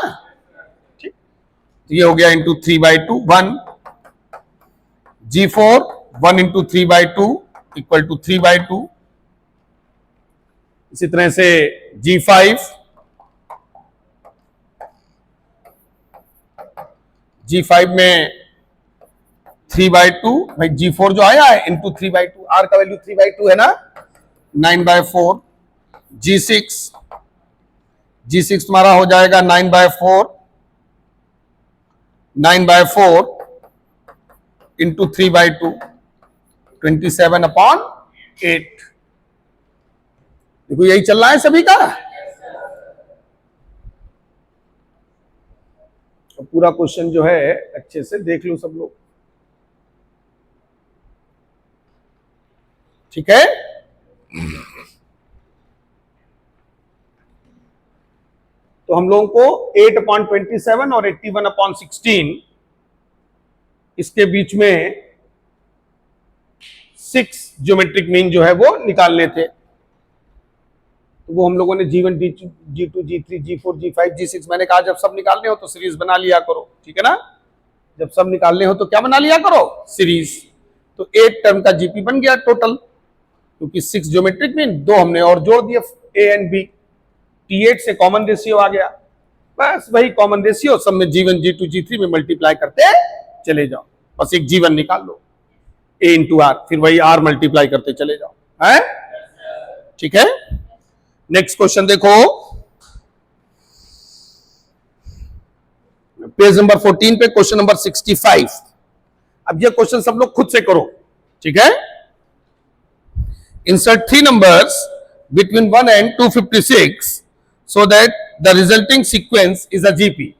ठीक, तो ये हो गया into 3/2 1। G4 1 into 3/2 equal to 3/2। इसी तरह से G5 में 3/2, भाई G4 जो आया है इंटू 3/2, R का वैल्यू 3/2 है ना, 9/4। G6 तुम्हारा हो जाएगा 9/4 इंटू 3/2, 27/8। देखो यही चल रहा है सभी का। तो पूरा क्वेश्चन जो है अच्छे से देख लो सब लोग, ठीक है। तो हम लोगों को 8/27 और 81/16 इसके बीच में 6 ज्योमेट्रिक मीन जो है वो निकालने थे। तो वो हम लोगों ने G1 G2 G3 G4 G5 G6, मैंने कहा जब सब निकालने हो तो सीरीज बना लिया करो, ठीक है ना। जब सब निकालने हो तो क्या बना लिया करो, सीरीज। तो 8 टर्म का जीपी बन गया टोटल, क्योंकि 6 ज्योमेट्रिक मीन, 2 हमने और जोड़ दिए A एंड B। T8 से कॉमन रेशियो आ गया, बस वही कॉमन रेशियो सब में G1 G2 G3 में मल्टीप्लाई करते चले जाओ, बस एक G1 निकाल लो, A इंटू आर, फिर वही R मल्टीप्लाई करते चले जाओ, है ठीक है। नेक्स्ट क्वेश्चन देखो, पेज नंबर 14 पे क्वेश्चन नंबर 65। अब ये क्वेश्चन सब लोग खुद से करो, ठीक है। Insert 3 numbers between 1 and 256 so that the resulting sequence is a GP.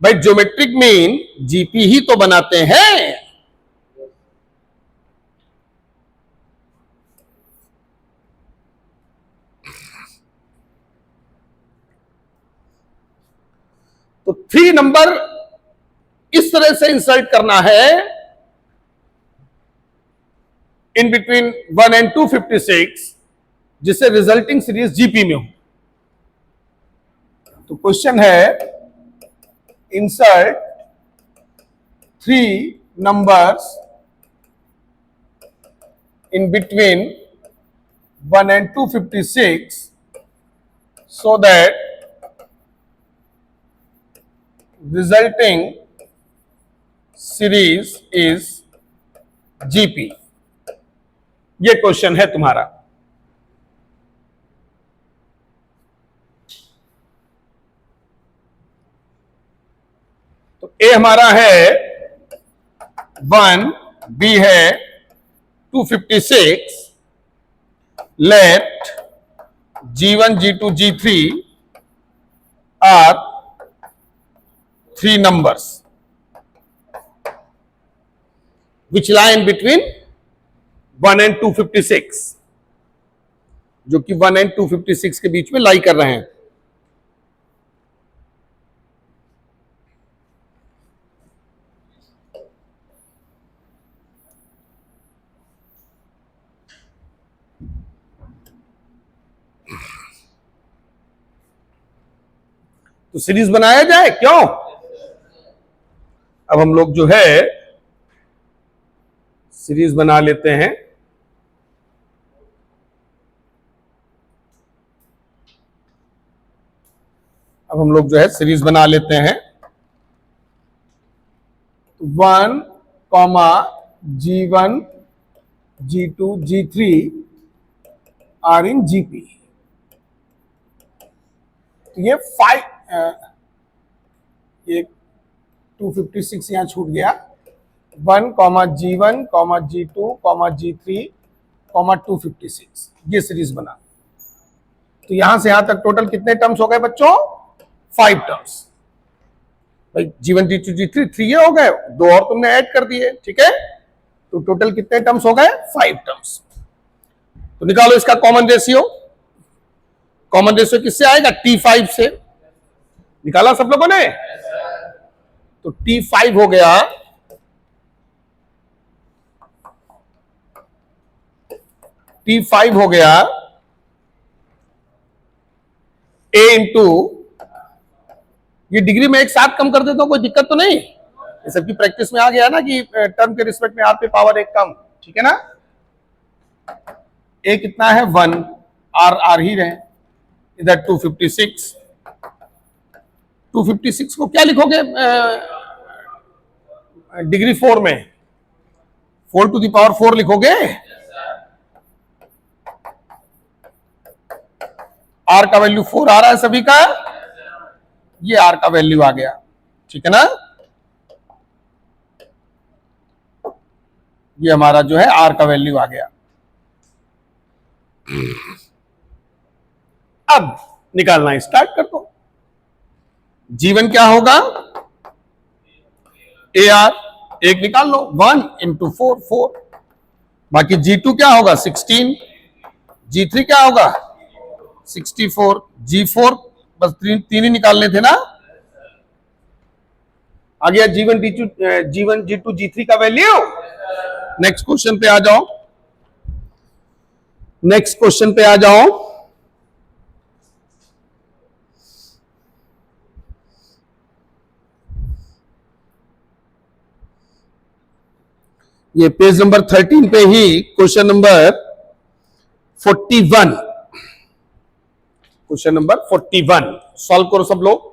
भाई ज्योमेट्रिक मीन जीपी ही तो बनाते हैं। तो 3 नंबर इस तरह से इंसर्ट करना है इन बिटवीन 1 and 256 जिससे रिजल्टिंग सीरीज जीपी में हो। तो क्वेश्चन है insert three numbers in between 1 and 256 so that resulting series is GP। ये क्वेश्चन है तुम्हारा। तो ए हमारा है 1, बी है 256, let G1, G2, G3 are three numbers which lie in between 1 and 256, जो कि 1 and 256 के बीच में लाई कर रहे हैं। तो सीरीज बनाया जाए क्यों? अब हम लोग जो है सीरीज बना लेते हैं। अब हम लोग जो है सीरीज बना लेते हैं। 1, G1, G2, G3 are in GP. तो ये 256 यहां छूट गया। 1, G1, G2, G3, 256, ये सीरीज बना। तो यहां से यहां तक टोटल कितने टर्म्स हो गए बच्चों? 5 टर्म्स। भाई G1, G2, G3 3 ये हो गए, 2 और तुमने ऐड कर दिए, ठीक है। तो टोटल कितने टर्म्स हो गए? 5 टर्म्स। तो निकालो इसका कॉमन रेशियो। कॉमन रेशियो किससे आएगा? T5 से। निकाला सब लोगों ने? तो T5 हो गया A इंटू, ये डिग्री में एक साथ कम कर देता हूं, कोई दिक्कत तो नहीं? ये सबकी प्रैक्टिस में आ गया ना कि टर्म के रिस्पेक्ट में आर पे पावर एक कम, ठीक है ना। ए कितना है? 1, आर ही रहे। इधर 256 को क्या लिखोगे डिग्री 4 में? 4 टू द पावर 4 लिखोगे। आर का वैल्यू 4 आ रहा है सभी का, ये आर का वैल्यू आ गया, ठीक है ना। ये हमारा जो है आर का वैल्यू आ गया। अब निकालना स्टार्ट कर दो। G1 क्या होगा? ए आर, एक निकाल लो, 1 इंटू 4, 4। बाकी G2 क्या होगा? 16। G3 क्या होगा? 64। G4 बस तीन ही निकालने थे ना। आ गया G1, G2, G3 का वैल्यू। नेक्स्ट क्वेश्चन पे आ जाओ। ये पेज नंबर 13 पे ही क्वेश्चन नंबर 41, सॉल्व करो सब लोग।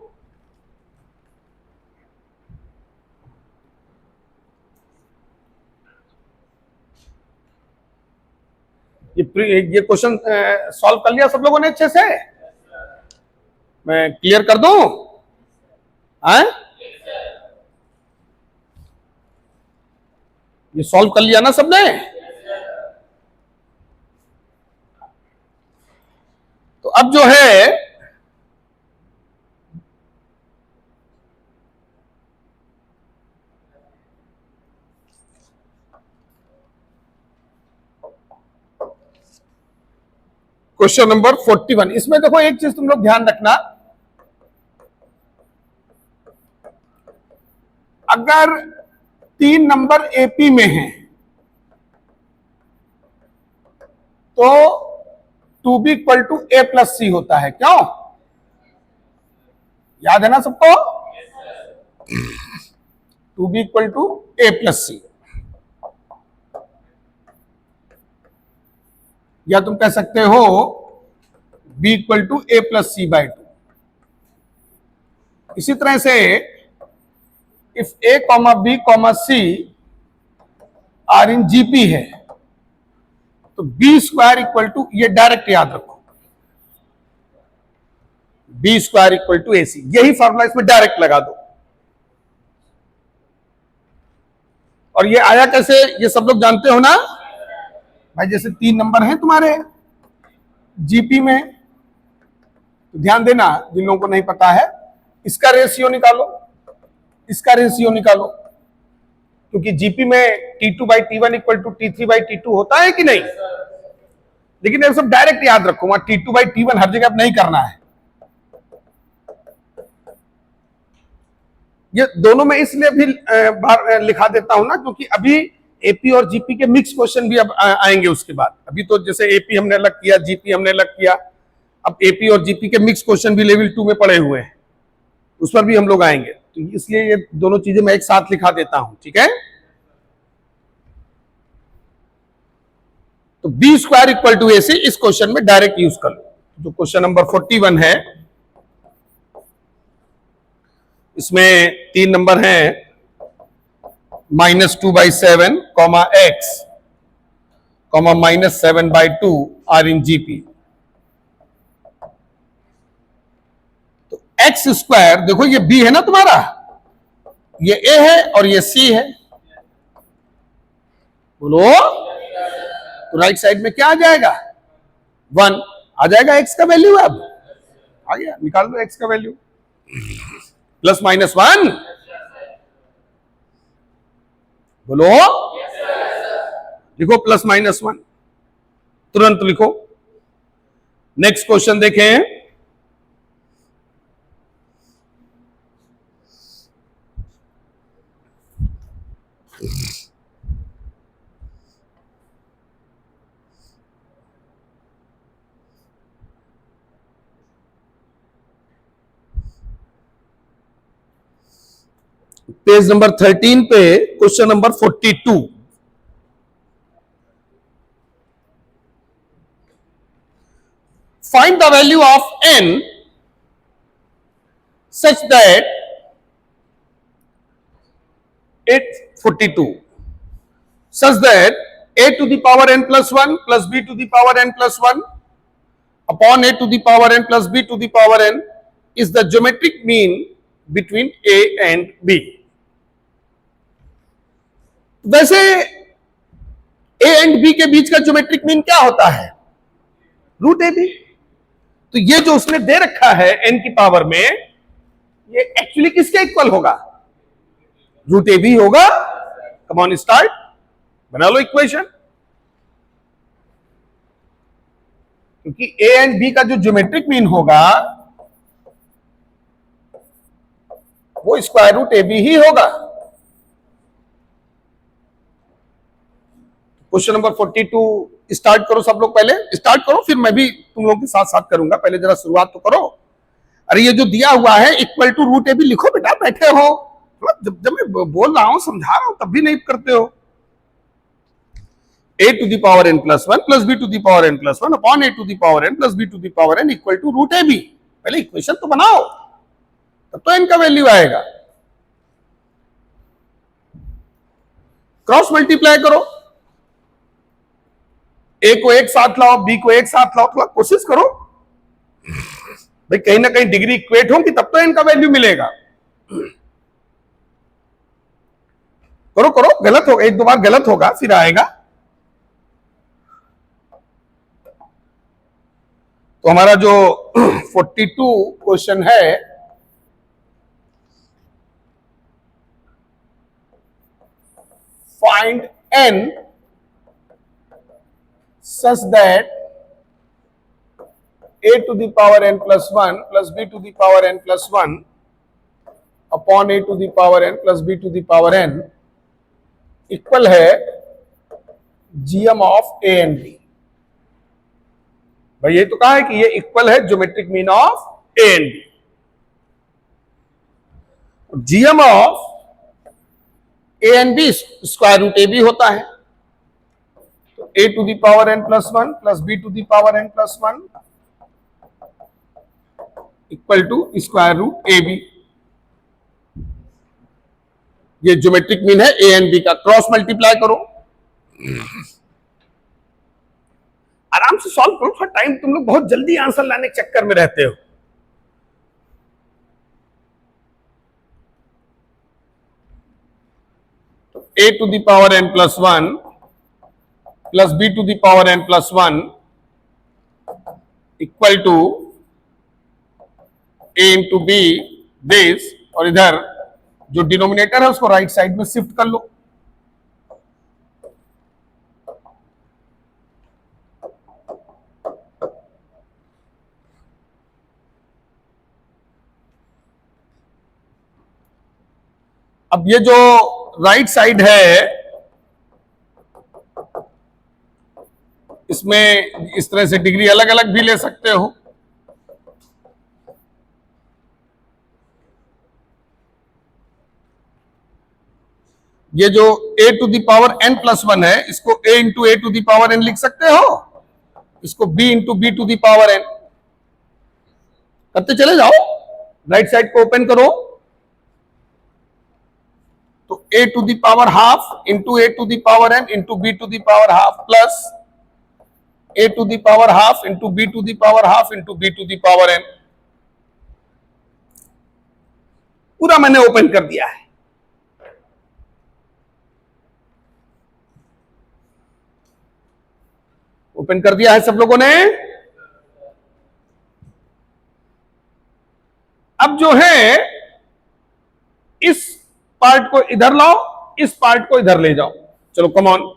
ये क्वेश्चन सॉल्व कर लिया सब लोगों ने अच्छे से? मैं क्लियर कर दूं? ये सॉल्व कर लिया ना सबने? तो अब जो है क्वेश्चन नंबर 41, इसमें देखो एक चीज तुम लोग ध्यान रखना, अगर 3 नंबर एपी में हैं तो 2b equal to a plus C होता है। क्यों? याद है ना सबको? 2b equal to a plus C, या तुम कह सकते हो b equal to a plus C by 2। इसी तरह से if a comma b comma C are in GP है तो बी स्क्वायर इक्वल टू, ये डायरेक्ट याद रखो, B square equal to A C, यही फॉर्मूला इसमें डायरेक्ट लगा दो। और ये आया कैसे, ये सब लोग जानते हो ना भाई। जैसे 3 नंबर हैं तुम्हारे जीपी में, तो ध्यान देना जिन लोगों को नहीं पता है, इसका रेशियो निकालो, इसका रेशियो निकालो, क्योंकि जीपी में T2 by T1 equal to T3 by T2 होता है कि नहीं। लेकिन ये सब डायरेक्ट याद रखो, वहां T2 बाई T1 हर जगह नहीं करना है। ये दोनों में इसलिए भी बार लिखा देता हूं ना, क्योंकि अभी एपी और जीपी के मिक्स क्वेश्चन भी अब आएंगे उसके बाद। अभी तो जैसे एपी हमने अलग किया, जीपी हमने अलग किया, अब एपी और जीपी के मिक्स क्वेश्चन भी लेवल 2 में पड़े हुए हैं, उस पर भी हम लोग आएंगे। तो इसलिए ये दोनों चीजें मैं एक साथ लिखा देता हूं, ठीक है। तो B square equal to A सी इस क्वेश्चन में डायरेक्ट यूज कर लो। जो क्वेश्चन नंबर 41 है, इसमें 3 नंबर हैं, -2/7 comma x comma -7/2 are in GP. तो x स्क्वायर, देखो ये b है ना तुम्हारा, ये a है और ये c है, बोलो। तो राइट साइड में क्या आ जाएगा, 1 आ जाएगा x का वैल्यू। अब आ गया, निकाल दो x का वैल्यू, प्लस माइनस 1, बोलो। लिखो प्लस माइनस 1, तुरंत लिखो। नेक्स्ट क्वेश्चन देखें, पेज नंबर 13 पे question number 42। Find the value of n such that 42 such that a to the power n plus 1 plus b to the power n plus 1 upon a to the power n plus b to the power n is the geometric mean between a and b। वैसे a and b के बीच का geometric mean क्या होता है, root A B. तो ये जो उसने दे रखा है n की पावर में, ये एक्चुअली किसके इक्वल होगा, रूट ए बी होगा। कम ऑन स्टार्ट, बना लो इक्वेशन। क्योंकि a एंड b का जो ज्योमेट्रिक मीन होगा वो स्क्वायर रूट ए बी ही होगा। क्वेश्चन नंबर 42 स्टार्ट करो, सब लोग पहले स्टार्ट करो, फिर मैं भी तुम लोगों के साथ साथ करूंगा। पहले जरा शुरुआत तो करो। अरे ये जो दिया हुआ है equal to root A B लिखो बेटा, बैठे हो, जब मैं बोल रहा हूं समझा रहा हूं तब भी नहीं करते हो। a to the power n plus 1 plus b to the power n plus 1 upon a to the power n plus b to the power n equal to root ab। पहले इक्वेशन तो बनाओ, तब तो n का value आएगा। Cross multiply करो, a को एक साथ लाओ, b को एक साथ लाओ, थोड़ा कोशिश करो भाई, कहीं ना कहीं डिग्री इक्वेट होंगी तब तो n का वैल्यू मिलेगा। करो करो, गलत होगा, एक दो बार गलत होगा फिर आएगा। तो हमारा जो 42 क्वेश्चन है, find n such that a to the power n plus 1 plus b to the power n plus 1 upon a to the power n plus b to the power n equal है gm of a and b। भाई ये तो कहा है कि ये equal है geometric mean of a and b। GM of A and B square root A B होता है, तो A to the power N plus one plus B to the power N plus one equal to square root A B. ये geometric mean है A and B का, cross multiply करो, आराम से solve करो, हर टाइम तुम लोग बहुत जल्दी आंसर लाने के चक्कर में रहते हो। तो A to the power N plus one plus B to the power N plus one equal to A into B this, और इधर जो डिनोमिनेटर है उसको राइट साइड में शिफ्ट कर लो। अब ये जो राइट साइड है इसमें इस तरह से डिग्री अलग अलग भी ले सकते हो। ये जो a to the power n plus one है इसको a into A to the power n लिख सकते हो, इसको b into B to the power n करते चले जाओ। राइट साइड को ओपन करो तो a to the power half into A to the power n into B to the power half plus a to the power half into B to the power half into B to the power n। पूरा मैंने open कर दिया है। Open कर दिया है सब लोगों ने। अब जो है इस पार्ट को इधर लाओ, इस पार्ट को इधर ले जाओ। चलो कम ऑन,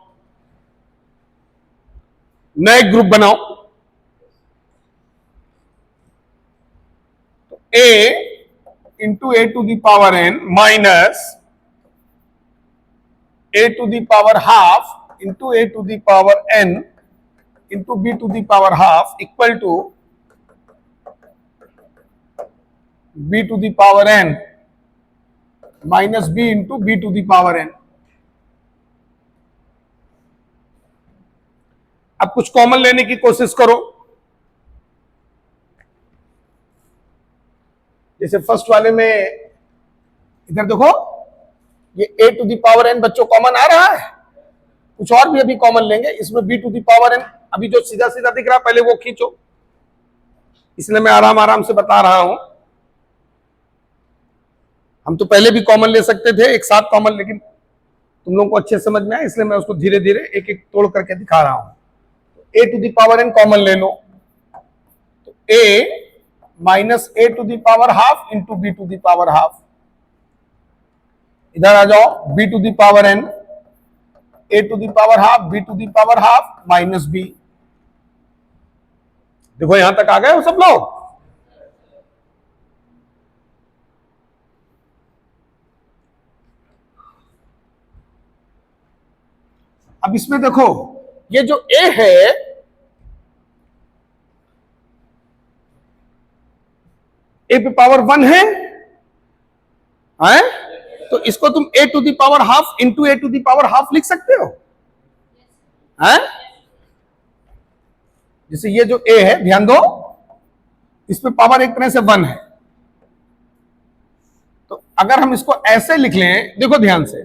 नए ग्रुप बनाओ। तो a into A to the power n minus A to the power half into A to the power n into B to the power half equal to B to the power n minus B into B to the power n। अब कुछ common लेने की कोशिश करो। जैसे first वाले में इधर देखो, ये a to the power n बच्चों कॉमन आ रहा है। कुछ और भी अभी कॉमन लेंगे। इसमें b to the power n अभी जो सीधा सीधा दिख रहा है पहले वो खींचो, इसलिए मैं आराम आराम से बता रहा हूं। हम तो पहले भी कॉमन ले सकते थे एक साथ कॉमन, लेकिन तुम लोगों को अच्छे समझ में आए इसलिए मैं उसको धीरे धीरे एक एक तोड़ करके दिखा रहा हूं। तो a to the power n common ले लो, तो a minus A to the power half into B to the power half. इधर आ जाओ, b to the power n A to the power half B to the power half minus B. देखो यहां तक आ गए हो सब लोग। अब इसमें देखो ये जो a है a पे पावर 1 है, तो इसको तुम a to the power half into A to the power half लिख सकते हो, हैं? जैसे ये जो a है ध्यान दो, इस पे पावर एक तरह से 1 है, तो अगर हम इसको ऐसे लिख लें, देखो ध्यान से,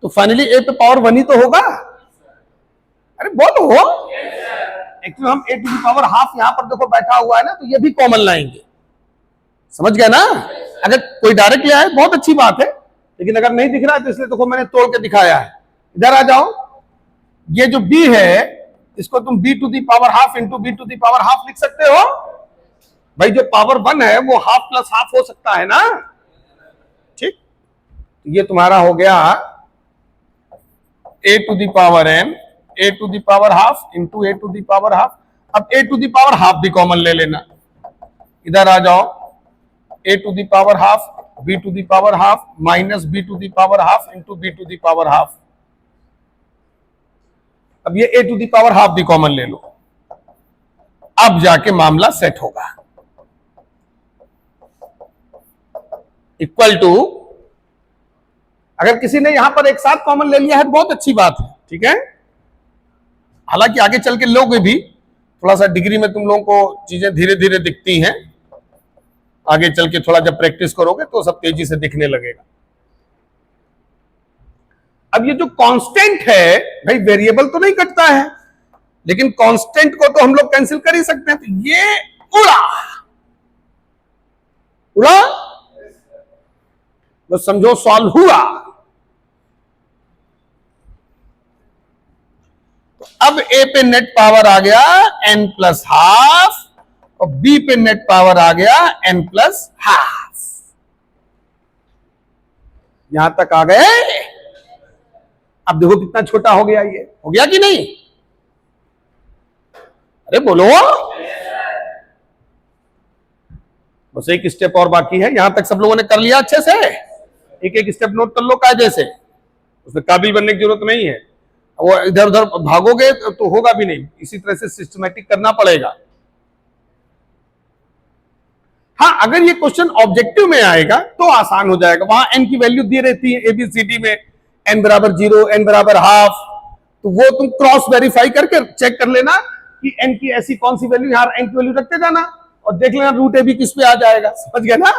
तो फाइनली a पे पावर 1 ही तो होगा। अरे बोलो, एक्चुअली हम a to the power half यहां पर देखो बैठा हुआ है ना, तो ये भी कॉमन लाएंगे। समझ गए ना? अगर कोई डायरेक्ट ले आए बहुत अच्छी बात है, लेकिन अगर नहीं दिख रहा है तो इसलिए देखो मैंने तोड़ के दिखाया है। इधर आ जाओ, ये जो b है इसको तुम b to the power half into B to the power half लिख सकते हो। भाई जो पावर 1 है वो हाफ प्लस हाफ हो सकता है ना, ठीक? ये तुम्हारा हो गया a to the power n A to the power half into A to the power half. अब a to the power half भी कॉमन ले लेना। इधर आ जाओ, a to the power half b to the power half minus b to the power half into b to the power half. अब ये a to the power half भी common ले लो, अब जाके मामला सेट होगा। इक्वल टू, अगर किसी ने यहां पर एक साथ कॉमन ले लिया है तो बहुत अच्छी बात है, ठीक है। हालांकि आगे चल के लोगे भी, थोड़ा सा डिग्री में तुम लोगों को चीजें धीरे धीरे दिखती हैं, आगे चल के थोड़ा जब प्रैक्टिस करोगे तो सब तेजी से दिखने लगेगा। अब ये जो कांस्टेंट है भाई, वेरिएबल तो नहीं कटता है, लेकिन कांस्टेंट को तो हम लोग कैंसिल कर ही सकते हैं, तो ये उड़ा उड़ा, तो समझो सॉल्व हुआ। तो अब ए पे नेट पावर आ गया n प्लस हाफ, और बी पे नेट पावर आ गया n प्लस हाफ। यहां तक आ गए। अब देखो कितना छोटा हो गया, ये हो गया कि नहीं? अरे बोलो, बस एक स्टेप और बाकी है। यहां तक सब लोगों ने कर लिया अच्छे से? एक एक स्टेप नोट कर लो कायदे से, उसमें काबिल बनने की जरूरत नहीं है। वो इधर उधर भागोगे तो होगा भी नहीं, इसी तरह से सिस्टमैटिक करना पड़ेगा। हाँ, अगर ये क्वेश्चन ऑब्जेक्टिव में आएगा तो आसान हो जाएगा, वहां n की वैल्यू दी रहती है ABCD में, n बराबर 0, n बराबर हाफ, तो वो तुम क्रॉस वेरीफाई करके चेक कर लेना कि n की ऐसी कौन सी वैल्यू, यहां n की वैल्यू रखते जाना और देख लेना रूट AB किस पे आ जाएगा। समझ गए ना?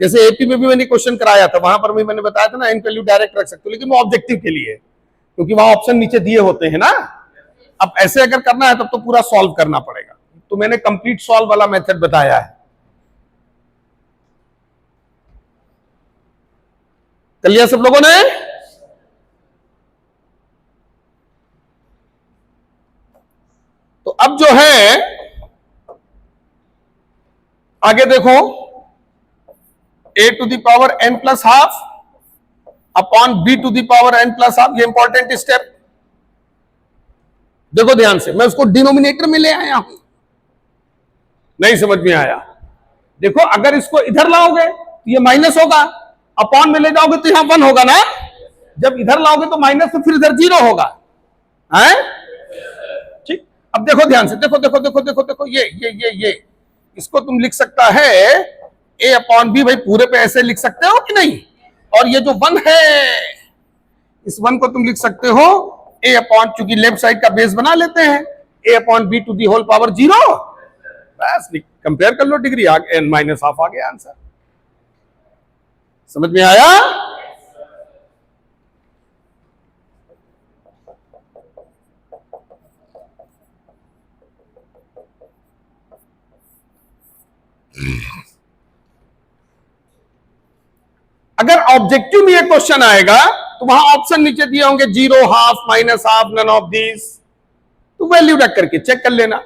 जैसे AP में भी मैंने क्वेश्चन कराया था, वहां पर भी मैंने बताया था ना, n की वैल्यू डायरेक्ट रख सकते हो, लेकिन वो ऑब्जेक्टिव के लिए, क्योंकि वहां ऑप्शन नीचे दिए होते हैं ना। अब ऐसे अगर करना है तब तो पूरा सॉल्व करना पड़ेगा, तो मैंने कंप्लीट सॉल्व वाला मेथड बताया है। कर लिया सब लोगों ने? तो अब जो है आगे देखो, a to the power n plus half upon b to the power n plus half, ये इंपॉर्टेंट स्टेप देखो ध्यान से। मैं उसको डिनोमिनेटर में ले आया हूं, नहीं समझ में आया? देखो, अगर इसको इधर लाओगे तो ये माइनस होगा, अपॉन में ले जाओगे तो यहां 1 होगा ना, जब इधर लाओगे तो माइनस, तो फिर इधर 0 होगा, है ठीक। अब देखो ध्यान से, देखो देखो देखो देखो देखो, ये इसको तुम लिख सकता है a अपॉन बी, भाई पूरे पे ऐसे लिख सकते हो कि नहीं? और ये जो 1 है, इस 1 को तुम लिख सकते हो a अपॉन, चूंकि लेफ्ट साइड का बेस बना लेते हैं, a upon B to the whole power 0। बस कंपेयर कर लो डिग्री, n माइनस हाफ आ गया आंसर। समझ में आया? अगर ऑब्जेक्टिव में ये क्वेश्चन आएगा तो वहां ऑप्शन नीचे दिए होंगे 0, हाफ, minus half, none of this, तो वैल्यू रख करके चेक कर लेना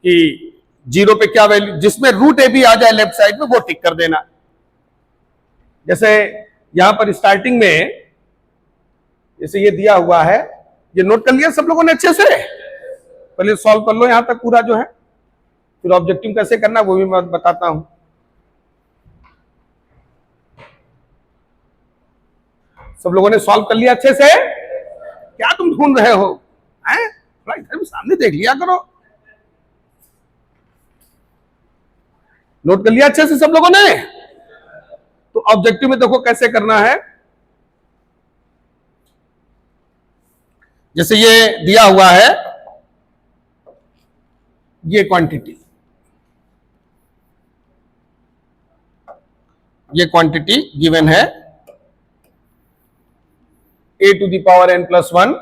कि 0 पे क्या वैल्यू, जिसमें रूट AB आ जाए लेफ्ट साइड में वो टिक कर देना। जैसे यहां पर स्टार्टिंग में जैसे ये दिया हुआ है, ये नोट कर लिया सब लोगों ने अच्छे से? पहले सॉल्व कर लो यहां तक पूरा जो है, फिर ऑब्जेक्टिव कैसे करना वो भी मैं बताता हूं। सब लोगों ने सॉल्व कर लिया अच्छे से? क्या तुम ढूंढ रहे हो? हैं? थोड़ा इधर भी सामने देख लिया करो। नोट कर लिया अच्छे से सब लोगों ने? तो ऑब्जेक्टिव में देखो कैसे करना है। जैसे ये दिया हुआ है, ये क्वांटिटी, ये क्वांटिटी गिवन है, a to the power n plus 1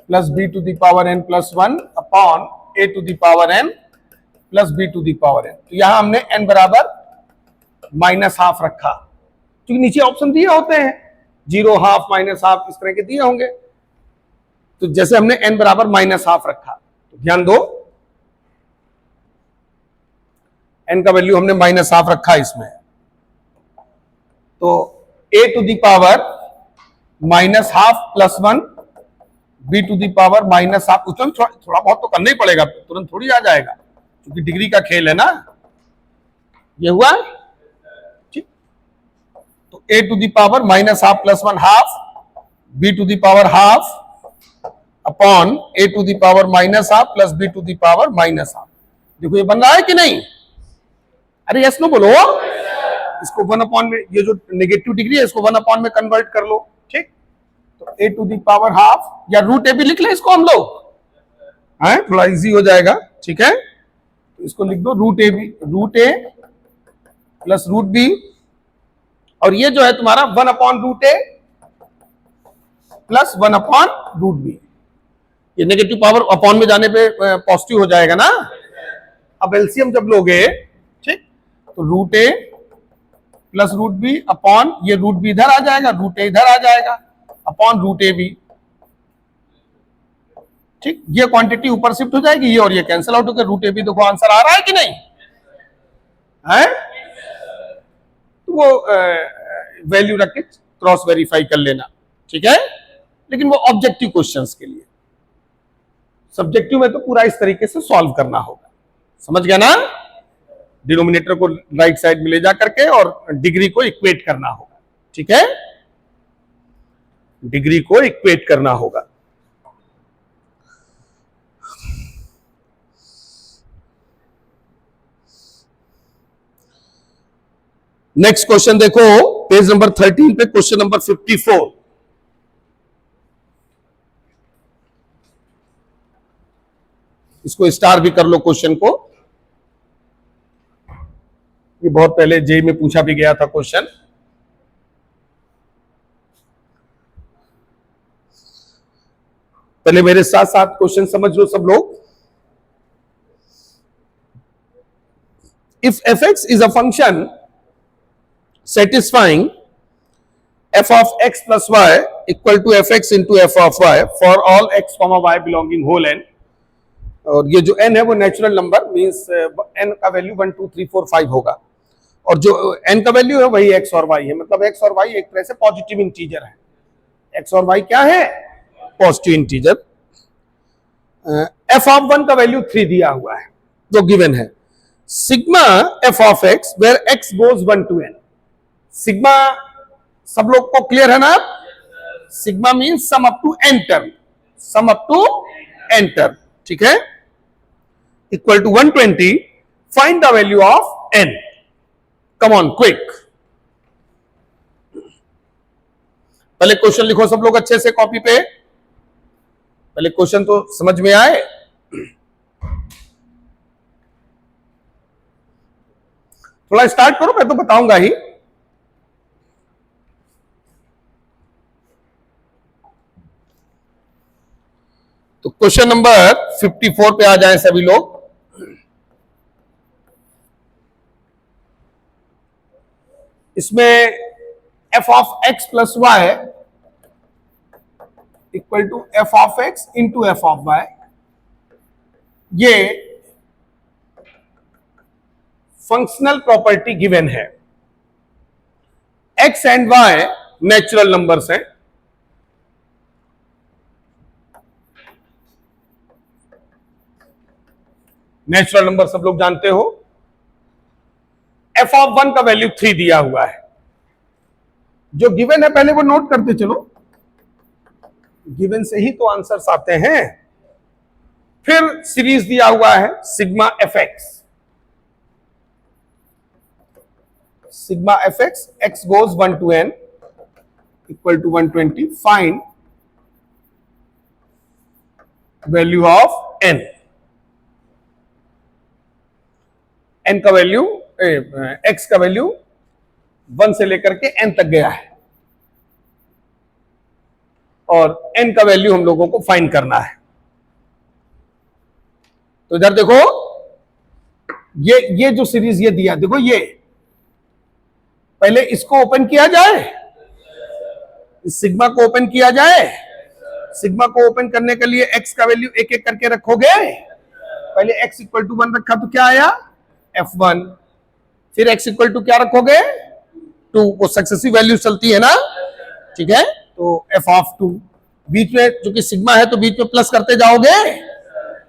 plus b to the power n plus 1 upon a to the power n plus b to the power n। तो यहां हमने n बराबर माइनस हाफ रखा, क्योंकि नीचे option दिए होते हैं 0, हाफ, माइनस हाफ, इस तरह के दिए होंगे। तो जैसे हमने n बराबर माइनस हाफ रखा, तो ध्यान दो n का वैल्यू हमने माइनस हाफ रखा इसमें, तो a to the power minus half plus 1, b to the power minus half, उसमें थोड़ा बहुत तो करना ही पड़ेगा, तुरंत थोड़ी आ जाएगा, क्योंकि डिग्री का खेल है ना। ये हुआ ठीक। तो a to the power minus half plus 1 half, b to the power half upon a to the power minus half plus b to the power minus half. देखो ये बन रहा है कि नहीं? अरे यस नो बोलो। इसको 1 में, ये जो नेगेटिव डिग्री है इसको 1 में कन्वर्ट कर लो, ठीक। तो a to the power half या रूट ए भी लिख ले इसको हम लोग, है थोड़ा इजी हो जाएगा, ठीक है। तो इसको लिख दो रूट ए प्लस रूट बी, और ये जो है तुम्हारा 1/√a प्लस 1/√b। ये नेगेटिव पावर अपॉन में जाने पे पॉजिटिव हो जाएगा ना। अब एलसीएम जब लोगे, ठीक, तो रूट ए प्लस रूट बी अपॉन, ये रूट बी इधर आ जाएगा, रूट ए इधर आ जाएगा, अपॉन रूट ए बी, ठीक। ये क्वांटिटी ऊपर शिफ्ट हो जाएगी, ये और ये कैंसिल आउट होकर रूट ए बी। देखो आंसर आ रहा है कि नहीं है? तो वो वैल्यू रख के क्रॉस वेरीफाई कर लेना, ठीक है। लेकिन वो ऑब्जेक्टिव क्वेश्चंस के लिए, सब्जेक्टिव में तो पूरा इस तरीके से सॉल्व करना होगा, समझ गया ना। डिनोमिनेटर को राइट साइड में ले जा करके और डिग्री को इक्वेट करना होगा, ठीक है, डिग्री को इक्वेट करना होगा। नेक्स्ट क्वेश्चन देखो पेज नंबर 13 पे, क्वेश्चन नंबर 54। इसको स्टार भी कर लो क्वेश्चन को, ये बहुत पहले जेई में पूछा भी गया था क्वेश्चन। पहले मेरे साथ साथ क्वेश्चन समझ लो सब लोग। If fx is a function satisfying f of x plus y equal to fx into f of y for all x comma y belonging whole n, और ये जो n है वो नेचुरल नंबर मींस n का value 1 2 3 4 5 होगा, और जो n का वैल्यू है वही x और y है, मतलब x और y एक तरह से पॉजिटिव इंटीजर है। x और y क्या है? Positive integer. f ऑफ 1 का वैल्यू 3 दिया हुआ है जो गिवन है। Sigma f of x where x goes 1 to n। Sigma सब लोग को क्लियर है ना? Sigma means sum up to n term, sum up to n term, ठीक है, equal to 120। Find the value of n। Come on quick. पहले question लिखो सब लोग अच्छे से कॉपी पे, पहले क्वेश्चन तो समझ में आए। थोड़ा स्टार्ट करो, मैं तो बताऊंगा ही। तो क्वेश्चन नंबर 54 पे आ जाएं सभी लोग। इसमें f of x plus Y equal to f of x into f of y, ये फंक्शनल प्रॉपर्टी गिवन है। x and y natural numbers हैं, नेचुरल नंबर सब लोग जानते हो। f ऑफ 1 का वैल्यू 3 दिया हुआ है, जो गिवन है पहले वो नोट करते चलो, गिवन से ही तो आंसर्स आते हैं। फिर सीरीज दिया हुआ है sigma fx, sigma fx x goes 1 to n equal to 120। Find value of n। n का वैल्यू x का वैल्यू 1 से लेकर के n तक गया है, और n का वैल्यू हम लोगों को फाइंड करना है। तो इधर देखो, ये जो सीरीज ये दिया, देखो ये पहले इसको ओपन किया जाए, इस सिग्मा को ओपन किया जाए। सिग्मा को ओपन करने के लिए x का वैल्यू एक एक करके रखोगे। पहले x इक्वल टू 1 रखा तो क्या आया? f1। फिर x इक्वल टू क्या रखोगे? 2। वो सक्सेसिव वैल्यू चलती है ना, ठीक है। तो f ऑफ 2 बीच में, चूंकि सिग्मा है तो बीच में प्लस करते जाओगे,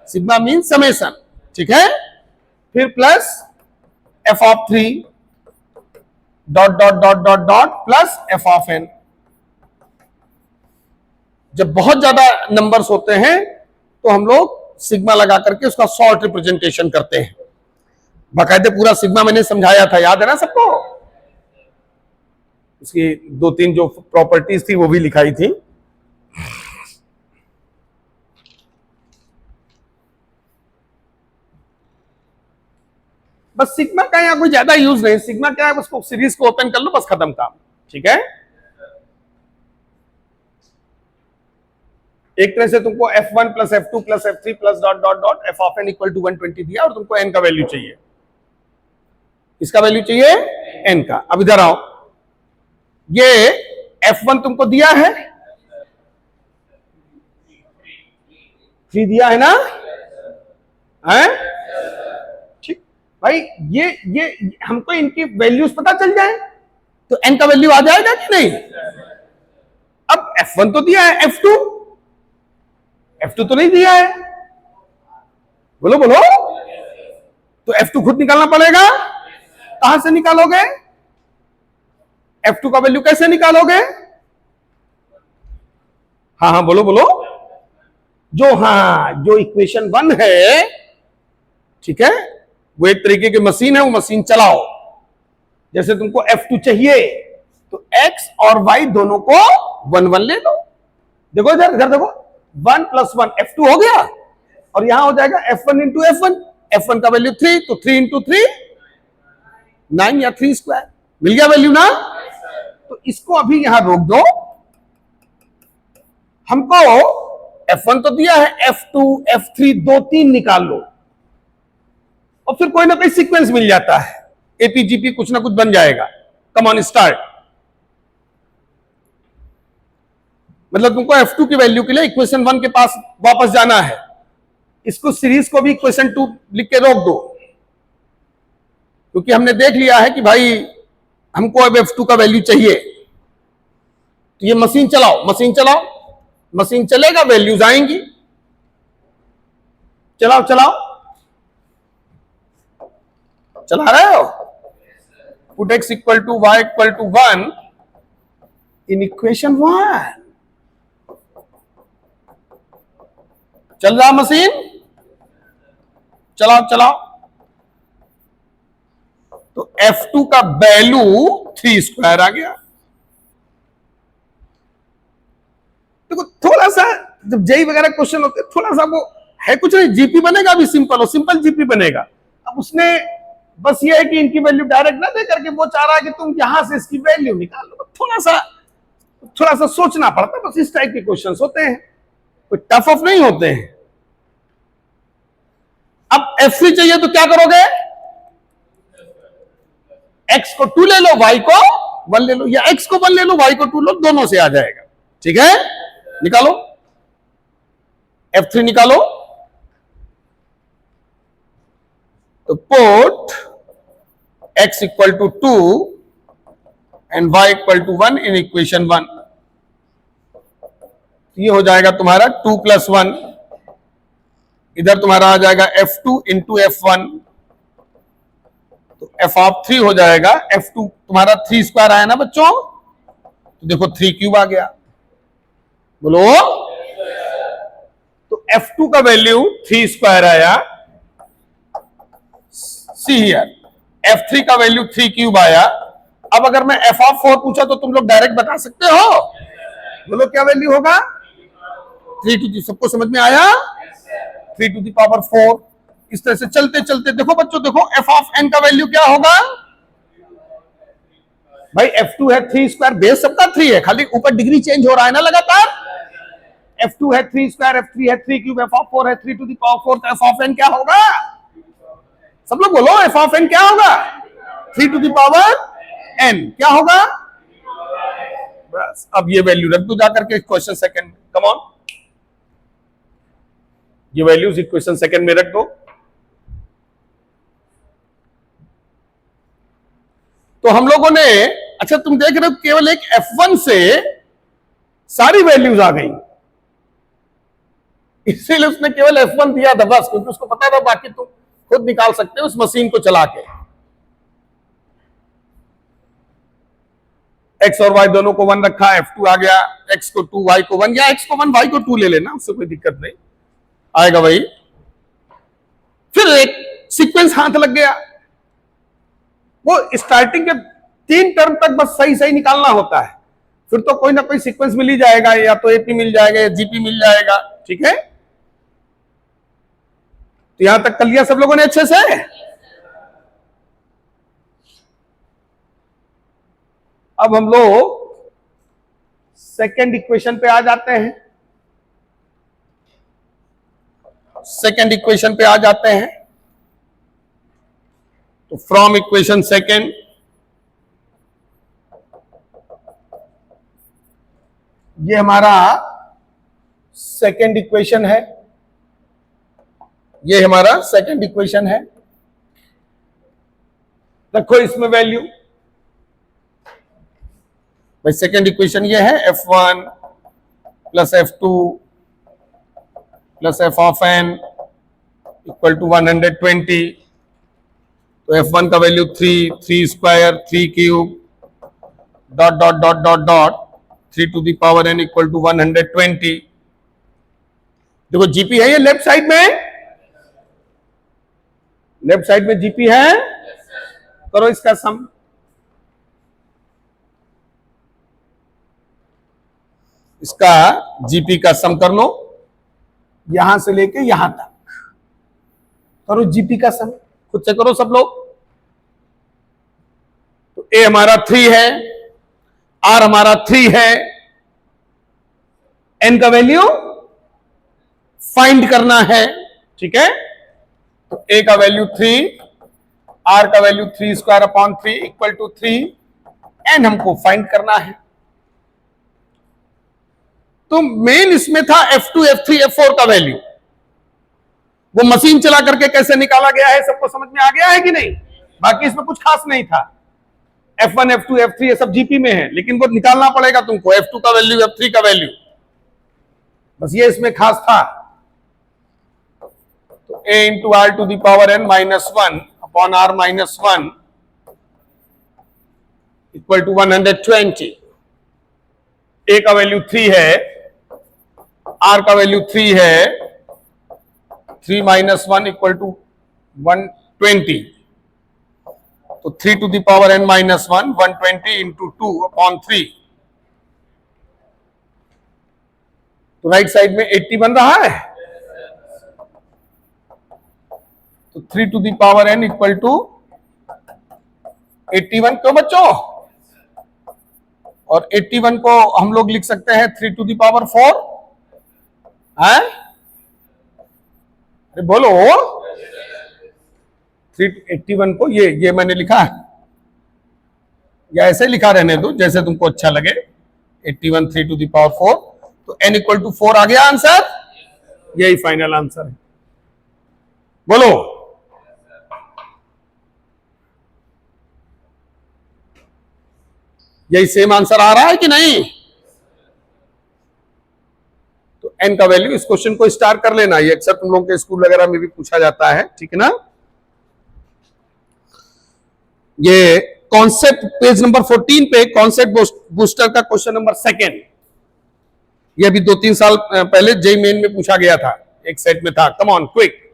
सिग्मा मीन समेशन, ठीक है। फिर plus f of 3 dot dot dot dot dot plus f of n। जब बहुत ज्यादा नंबर्स होते हैं तो हम लोग सिग्मा लगा करके उसका शॉर्ट रिप्रेजेंटेशन करते हैं। बाकायदे पूरा सिग्मा मैंने समझाया था, याद है ना सबको? उसकी 2-3 जो प्रॉपर्टीज थी वो भी लिखाई थी। बस सिग्मा का यहां कोई ज्यादा यूज नहीं, सिग्मा क्या है, उसको सीरीज को ओपन कर लो, बस खत्म काम, ठीक है। एक तरह से तुमको f1 plus f2 plus f3 plus dot dot dot f of n equal to 120 दिया और तुमको n का वैल्यू चाहिए, इसका वैल्यू चाहिए n का। अब इधर आओ, ये f1 तुमको दिया है 3 दिया है ना, है ठीक भाई। ये हमको इनकी वैल्यूज पता चल जाए तो n का वैल्यू आ जाएगा कि नहीं। अब f1 तो दिया है, f2 तो नहीं दिया है, बोलो बोलो, तो f2 खुद निकालना पड़ेगा। कहां से निकालोगे f2 का वैल्यू, कैसे निकालोगे? हाँ हाँ बोलो बोलो, जो इक्वेशन 1 है, ठीक है, वो एक तरीके की मशीन है, वो मशीन चलाओ। जैसे तुमको f2 चाहिए तो x और y दोनों को 1 1 ले लो। देखो इधर इधर देखो, 1 प्लस 1 f2 हो गया, और यहां हो जाएगा f1 इंटू f1 का वैल्यू 3, तो 3 इंटू 3 9 या 3 स्क्वायर, मिल गया वैल्यू ना। तो इसको अभी यहां रोक दो, हमको f1 तो दिया है, f2 f3 2-3 निकाल लो, और फिर कोई ना कोई सीक्वेंस मिल जाता है, एपीजीपी कुछ ना कुछ बन जाएगा। Come on start. मतलब तुमको f2 की वैल्यू के लिए इक्वेशन 1 के पास वापस जाना है, इसको सीरीज को भी इक्वेशन 2 लिख के रोक दो, क्योंकि हमने देख लिया है कि भाई हमको अब f2 का वैल्यू चाहिए। तो ये मशीन चलाओ, मशीन चलाओ, मशीन चलेगा, वैल्यूज आएंगी। चलाओ चलाओ, चला रहे हो। Put x equal to y equal to 1 in equation 1। चल रहा मशीन, चलाओ चलाओ। तो f2 का वैल्यू 3 स्क्वायर आ गया। देखो थोड़ा सा जब जेई वगैरह क्वेश्चन होते थोड़ा सा वो है, कुछ नहीं, जीपी बनेगा भी सिंपल, और सिंपल जीपी बनेगा। अब उसने बस ये है कि इनकी वैल्यू डायरेक्ट ना दे करके वो चाह रहा है कि तुम यहां से इसकी वैल्यू निकालो। थोड़ा सा सोचना पड़ता है, बस इस टाइप के क्वेश्चंस होते हैं, कोई टफ ऑफ नहीं होते हैं। अब f3 चाहिए तो क्या करोगे, x को 2 ले लो, y को 1 ले लो, या x को 1 ले लो, y को 2 लो, दोनों से आ जाएगा। ठीक है, निकालो f3 निकालो। तो put x equal to 2 and y equal to 1 in equation 1। ये हो जाएगा तुम्हारा 2 प्लस 1, इधर तुम्हारा आ जाएगा f2 इंटू f1, तो f ऑफ 3 हो जाएगा। f2 तुम्हारा 3 स्क्वायर आया ना बच्चों, तो देखो 3 क्यूब आ गया, बोलो। तो f2 का वैल्यू 3 स्क्वायर आया, सी हियर f3 का वैल्यू 3 क्यूब आया। अब अगर मैं f ऑफ 4 पूछा तो तुम लोग डायरेक्ट बता सकते हो, बोलो क्या वैल्यू होगा, 3 टू दी, सबको समझ में आया, 3 टू दी पावर 4। इस तरह से चलते चलते देखो बच्चों, देखो f ऑफ n का वैल्यू क्या होगा भाई, f2 है 3 स्क्वायर, बेस सबका 3 है, खाली ऊपर डिग्री चेंज हो रहा है ना लगातार। f2 है 3 स्क्वायर, f3 है 3 क्यूब, f ऑफ 4 है 3 टू दी पावर 4, तो f ऑफ n क्या होगा, सब लोग बोलो f ऑफ n क्या होगा, 3 टू दी पावर n क्या होगा। बस अब ये वैल्यू रख दो जाकर के क्वेश्चन सेकंड, कम ऑन, ये वैल्यूज इक्वेशन सेकंड में रख दो। तो हम लोगों ने, अच्छा तुम देख रहे हो केवल एक f1 से सारी वैल्यूज आ गई, इसीलिए उसने केवल f1 दिया था बस, क्योंकि उसको पता था बाकी तुम खुद निकाल सकते हो उस मशीन को चला के। x और y दोनों को 1 रखा, f2 आ गया, x को 2 y को 1, या x को 1 y को 2 ले लेना, उससे कोई दिक्कत नहीं आएगा भाई। फिर एक सीक्वेंस हाथ लग गया, वो स्टार्टिंग के 3 टर्म तक बस सही सही निकालना होता है, फिर तो कोई ना कोई सीक्वेंस मिल ही जाएगा, या तो एपी मिल जाएगा या जीपी मिल जाएगा। ठीक है, तो यहां तक कर लिया सब लोगों ने अच्छे से। अब हम लोग सेकेंड इक्वेशन पे आ जाते हैं। सेकेंड इक्वेशन पे आ जाते हैं। तो फ्रॉम इक्वेशन सेकेंड, ये हमारा सेकेंड इक्वेशन है, ये हमारा सेकेंड इक्वेशन है। रखो इसमें वैल्यू। भाई सेकेंड इक्वेशन ये है f1 plus f2 plus f of n equal to 120। तो f1 का value 3, 3 square, 3 cube, dot dot dot dot dot 3 to the power n equal to 120। देखो जीपी है ये लेफ्ट साइड में, लेफ्ट साइड में GP है। करो इसका सम। इसका जीपी का सम कर लो, यहां से लेके यहां तक करो जीपी का सम, खुद से करो सब लोग। तो ए हमारा 3 है, आर हमारा 3 है, एन का वैल्यू फाइंड करना है। ठीक है, तो ए का वैल्यू 3, आर का value 3 square upon 3 equal to 3, N हमको फाइंड करना है। तो मेन इसमें था F2, F3, F4 का वैल्यू। वो मशीन चला करके कैसे निकाला गया है सबको समझ में आ गया है कि नहीं? बाकी इसमें कुछ खास नहीं था। F1, F2, F3 ये सब जीपी में है, लेकिन वो निकालना पड़ेगा तुमको, F2 का वैल्यू, F3 का वैल्यू, बस ये इसमें खास था। तो a into R to the power n minus 1 upon r minus 1 equal to 120। a का वैल्यू 3 है, r का वैल्यू 3 है, 3 माइनस 1 इक्वल टू 120। तो 3 to the power n minus 1, 120 into 2 upon 3। तो राइट साइड में 80 बन रहा है। तो 3 to the power n equal to 81 क्यों बच्चों? और 81 को हम लोग लिख सकते हैं 3 टू द पावर 4 है? अरे बोलो। 381 को ये मैंने लिखा है, या ऐसे लिखा रहने दो जैसे तुमको अच्छा लगे। 81 3 टू द पावर 4, तो n इक्वल टू 4 आ गया आंसर। यही फाइनल आंसर है। बोलो। यही सेम आंसर आ रहा है कि नहीं? तो n का वैल्यू, इस क्वेश्चन को स्टार कर लेना, ये अक्सर तुम लोगों के स्कूल वगैरह में भी पूछा जाता है। ठीक है ना? ये कॉन्सेप्ट पेज नंबर 14 पे कॉन्सेप्ट बूस्टर का क्वेश्चन नंबर 2, ये अभी 2-3 साल पहले जेईई मेन में पूछा गया था, एक सेट में था। कम on quick.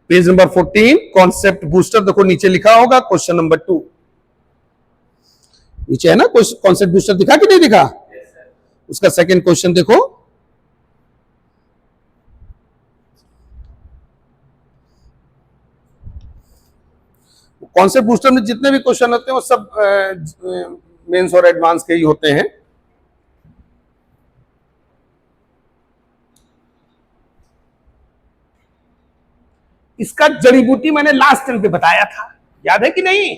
Page number 14 concept booster, देखो नीचे लिखा होगा क्वेश्चन नंबर 2। नीचे है ना कॉन्सेप्ट बूस्टर, दिखा कि नहीं दिखा? उसका सेकंड क्वेश्चन देखो। कॉन्सेप्ट बूस्टर में जितने भी क्वेश्चन होते हैं वो सब मेंस और एडवांस के ही होते हैं। इसका जड़ी बूटी मैंने लास्ट टाइम पे बताया था, याद है कि नहीं?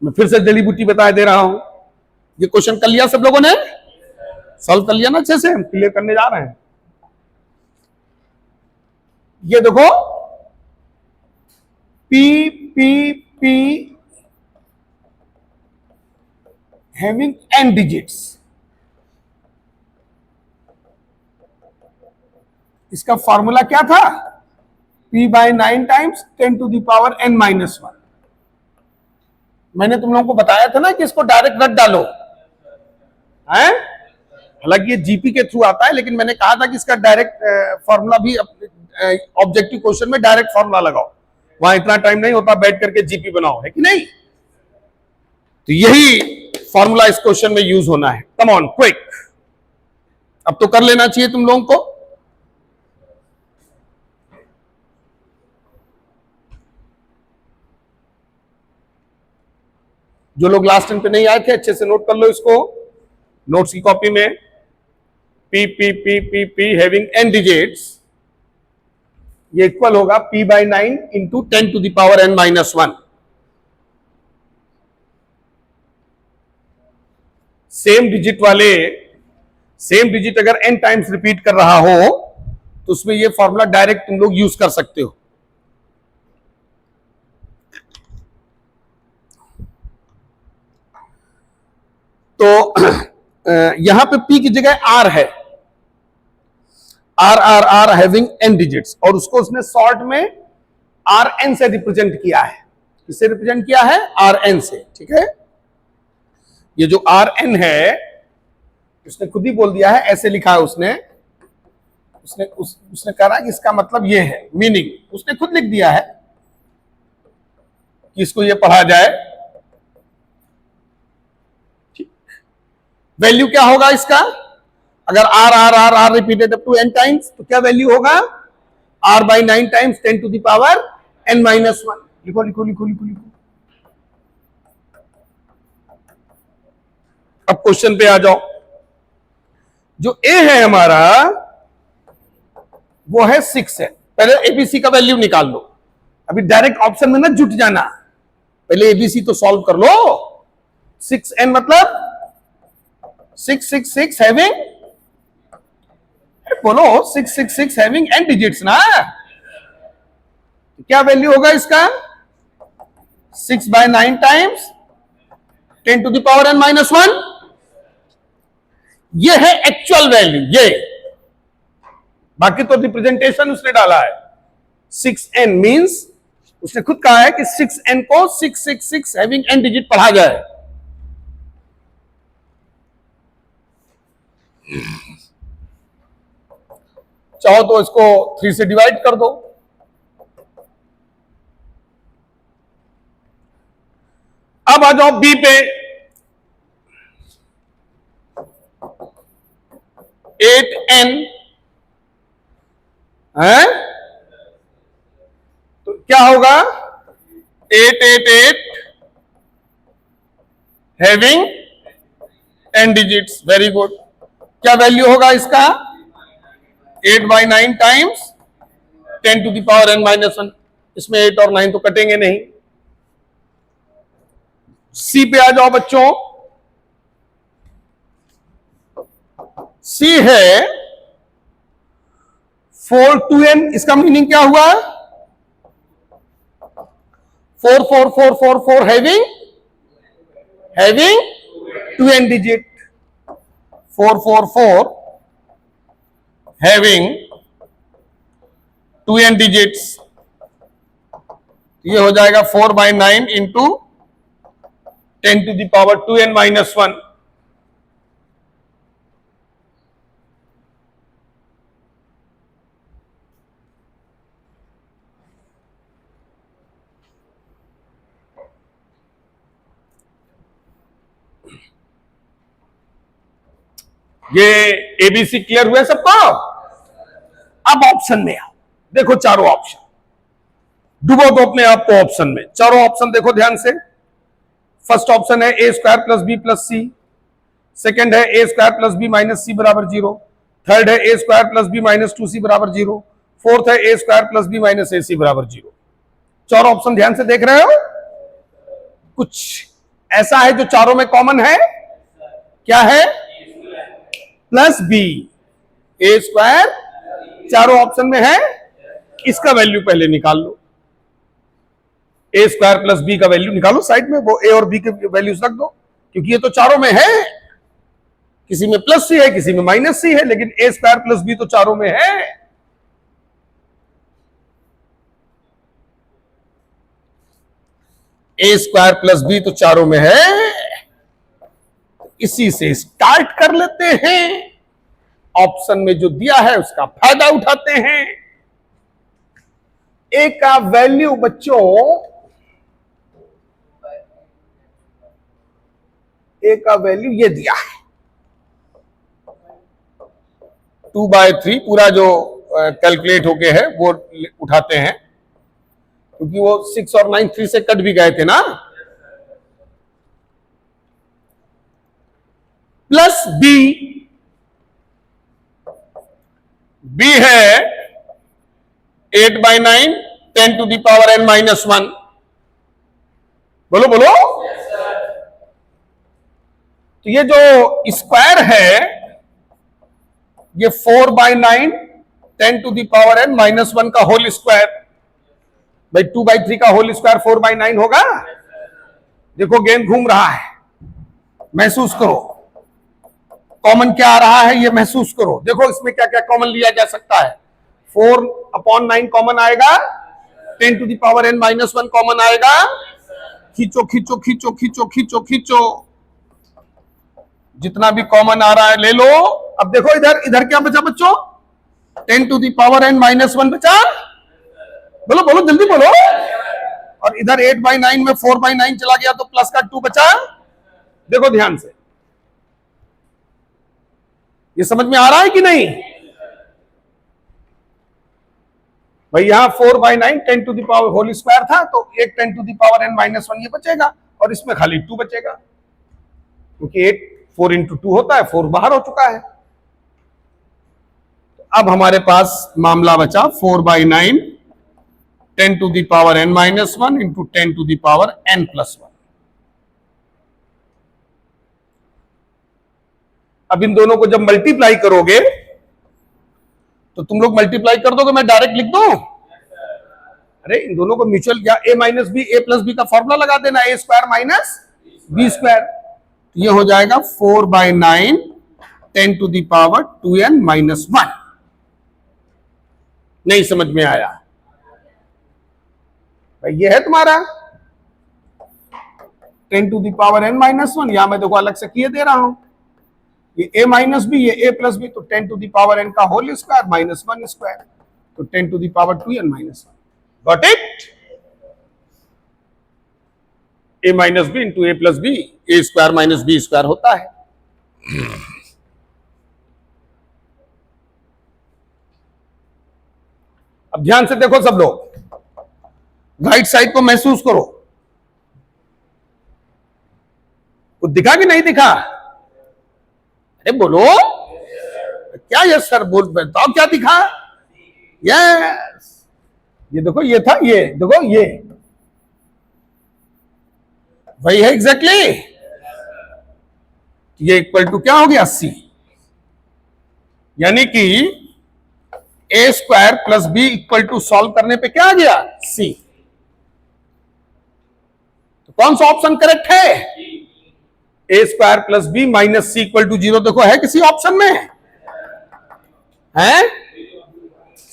मैं फिर से जड़ी बूटी बता दे रहा हूं। ये क्वेश्चन कर लिया सब लोगों ने? सॉल्व कर लिया ना अच्छे से? हम क्लियर करने जा रहे हैं। ये देखो, P P P having n digits, इसका फॉर्मूला क्या था? p by 9 times 10 to the power n minus 1। मैंने तुम लोगों को बताया था ना कि इसको डायरेक्ट रख डालो, हैं? हालांकि ये जीपी के थ्रू आता है, लेकिन मैंने कहा था कि इसका डायरेक्ट फॉर्मूला भी ऑब्जेक्टिव क्वेश्चन में डायरेक्ट फॉर्मूला लगाओ, वहां इतना टाइम नहीं होता बैठ करके जीपी बनाओ, है कि नहीं? तो यही फॉर्मूला इस क्वेश्चन में यूज होना है। कम ऑन क्विक, अब तो कर लेना चाहिए तुम लोगों को। जो लोग लास्ट टाइम पे नहीं आए थे अच्छे से नोट कर लो इसको, नोट्स की कॉपी में। P P P P P having n digits, ये इक्वल होगा p/9 into 10 to the power n-1। Same digit वाले, सेम डिजिट अगर n टाइम्स रिपीट कर रहा हो तो उसमें ये फॉर्मूला डायरेक्ट तुम लोग यूज कर सकते हो। तो यहां पे p की जगह r है, r हैविंग n डिजिट्स, और उसको उसने शॉर्ट में rn से रिप्रेजेंट किया है। किससे रिप्रेजेंट किया है? rn से, ठीक है। ये जो rn है उसने खुद ही बोल दिया है, ऐसे लिखा है उसने उसने कहा कि इसका मतलब ये है, मीनिंग उसने खुद लिख दिया है कि इसको ये पढ़ा जाए। वैल्यू क्या होगा इसका? अगर r repeated up to n times तो क्या वैल्यू होगा? r/9 times 10 to the power n-1। लिखो लिखो लिखो लिखो लिखो। अब क्वेश्चन पे आ जाओ। जो a है हमारा वो है 6 है। पहले एबीसी का वैल्यू निकाल लो, अभी डायरेक्ट ऑप्शन में ना जुट जाना, पहले एबीसी तो सॉल्व कर लो। 6n मतलब 666 हैविंग, बोलो 666 हैविंग n डिजिट्स ना, क्या वैल्यू होगा इसका? 6/9 times 10 to the power n-1। ये है एक्चुअल वैल्यू, ये बाकी तो रिप्रेजेंटेशन उसने डाला है। 6n मींस उसने खुद कहा है कि 6n को 666 हैविंग n डिजिट पढ़ा जाए। चाहो तो इसको 3 से डिवाइड कर दो। अब आ जाओ बी पे। 8n है तो क्या होगा? 888 having n digits. Very good. क्या वैल्यू होगा इसका? 8/9 times 10 to the power n-1। इसमें 8 और 9 तो कटेंगे नहीं। सी पे आ जाओ बच्चों। सी है 4 2n, इसका मीनिंग क्या हुआ? 4 4 4 4 4 having 2n digit. 4 4 4 having 2n digits. ये हो जाएगा 4/9 into 10 to the power 2n-1। ये एबीसी क्लियर हुआ सबको? अब ऑप्शन में आओ, देखो चारों ऑप्शन, डुबो दो अपने आप को ऑप्शन में। चारों ऑप्शन देखो ध्यान से। फर्स्ट ऑप्शन है a² + b + c, सेकंड है a² + b - c = 0, थर्ड है a² + b - 2c = 0, फोर्थ है a² + b - ac = 0। चारों ऑप्शन ध्यान से देख रहे हो? कुछ ऐसा है जो चारों में कॉमन है? क्या है? +b, a² चारों ऑप्शन में है। इसका वैल्यू पहले निकाल लो, a² + b का वैल्यू निकालो साइड में, वो a और b के वैल्यूज रख दो, क्योंकि ये तो चारों में है। किसी में +c है, किसी में -c है, लेकिन a² + b तो चारों में है। ए स्क्वायर प्लस बी तो चारों में है, इसी से स्टार्ट कर लेते हैं, ऑप्शन में जो दिया है उसका फायदा उठाते हैं। ए का वैल्यू बच्चों, ए का वैल्यू ये दिया है 2/3, पूरा जो कैलकुलेट होके है वो उठाते हैं, क्योंकि वो 6 और 9 3 से कट भी गए थे ना। प्लस बी, बी है 8/9 10⁻n-1। बोलो बोलो। तो ये जो स्क्वायर है ये 4/9 10⁻n-1 का होल स्क्वायर, भाई 2/3 का होल स्क्वायर 4/9 होगा। देखो गेंद घूम रहा है, महसूस करो कॉमन क्या आ रहा है, ये महसूस करो। देखो इसमें क्या क्या कॉमन लिया जा सकता है। 4/9 कॉमन आएगा, 10⁻n-1 कॉमन आएगा। खींचो खींचो खींचो खींचो खींचो खींचो, जितना भी कॉमन आ रहा है ले लो। अब देखो इधर, इधर क्या बचा बच्चों, 10⁻n-1 बचा। बोलो बोलो जल्दी बोलो। और इधर 8/9 में 4/9 चला गया तो प्लस का 2 बचा। देखो ध्यान से, ये समझ में आ रहा है कि नहीं भाई। यहां 4/9 10⁻² होल स्क्वायर था, तो एक 10⁻n-1 ये बचेगा और इसमें खाली 2 बचेगा, क्योंकि 8 4 × 2 होता है, 4 बाहर हो चुका है। अब हमारे पास मामला बचा 4/9 10⁻n-1 × 10⁻n+1। अब इन दोनों को जब मल्टीप्लाई करोगे तो तुम लोग मल्टीप्लाई कर दोगे, मैं डायरेक्ट लिख दूं? अरे इन दोनों को म्यूचुअल, या a minus B, a plus B का फॉर्मूला लगा देना, a square minus B square. ये हो जाएगा 4/9 10⁻²n-1। नहीं समझ में आया भाई? ये है तुम्हारा 10⁻n-1, यहां मैं देखो अलग से किए दे रहा हूं। ये a माइनस बी, ये a प्लस बी, तो 10⁻n का होल स्क्वायर माइनस 1 स्क्वायर, तो 10⁻²n-1। Got it? a minus B into a plus B, a square minus B square होता है। अब ध्यान से देखो सब लोग, राइट साइड को महसूस करो। कुछ दिखा कि नहीं दिखा? अरे बोलो क्या? यस सर, बोल बताओ क्या दिखा? यस, ये देखो, ये था, ये देखो, ये वही है एग्जैक्टली। ये इक्वल टू क्या हो गया? C, यानी कि a square plus B equal to solve करने पे क्या आ गया? C। तो कौन सा ऑप्शन करेक्ट है? a square plus B minus C equal to 0। देखो है किसी ऑप्शन में? है?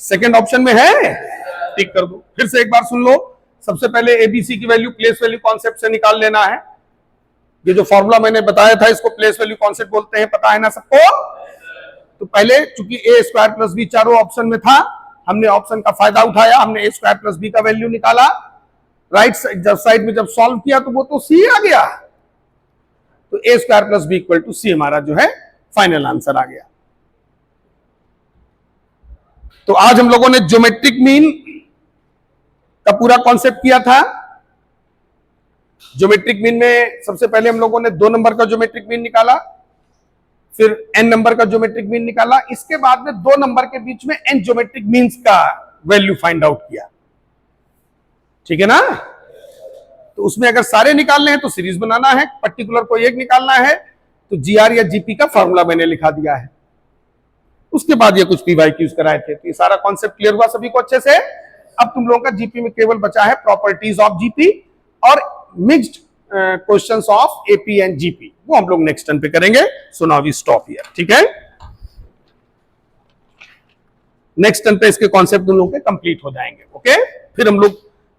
सेकेंड ऑप्शन में है, टिक कर दो। फिर से एक बार सुन लो। सबसे पहले एबीसी की वैल्यू प्लेस वैल्यू कॉन्सेप्ट से निकाल लेना है। ये जो फॉर्मूला मैंने बताया था इसको प्लेस वैल्यू कॉन्सेप्ट बोलते हैं, पता है ना सबको? तो पहले चूंकि a स्क्वायर प्लस बी चारों ऑप्शन में था, हमने ऑप्शन का फायदा उठाया, हमने a स्क्वायर प्लस बी का वैल्यू निकाला। राइट साइड में जब सॉल्व किया तो वो तो C आ गया, तो a square plus B equal to C हमारा जो है फाइनल आंसर आ गया। तो आज हम लोगों ने ज्योमेट्रिक मीन का पूरा कॉन्सेप्ट किया था। ज्योमेट्रिक मीन में सबसे पहले हम लोगों ने 2 नंबर का ज्योमेट्रिक मीन निकाला, फिर n नंबर का ज्योमेट्रिक मीन निकाला, इसके बाद में 2 नंबर के बीच में n ज्योमेट्रिक मीन्स का वैल्यू फाइंड आउट किया। ठीक है ना? तो उसमें अगर सारे निकालने हैं तो सीरीज बनाना है, पर्टिकुलर कोई एक निकालना है तो जीआर या जीपी का फॉर्मूला मैंने लिखा दिया है। उसके बाद ये कुछ पीवाईक्यूज कराए थे। तो ये सारा कॉन्सेप्ट क्लियर हुआ सभी को अच्छे से? अब तुम लोगों का जीपी में केवल बचा है प्रॉपर्टीज ऑफ जीपी और mixed questions of AP and GP, वो हम लोग नेक्स्ट टर्न पे करेंगे। So now we stop here. ठीक है? नेक्स्ट टर्न पे इसके कॉन्सेप्ट तुम लोगों के कंप्लीट हो जाएंगे। ओके? फिर हम लोग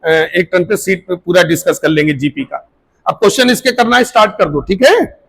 एक टर्न पे सीट पे पूरा डिस्कस कर लेंगे जीपी का। अब क्वेश्चन इसके करना है, स्टार्ट कर दो, ठीक है।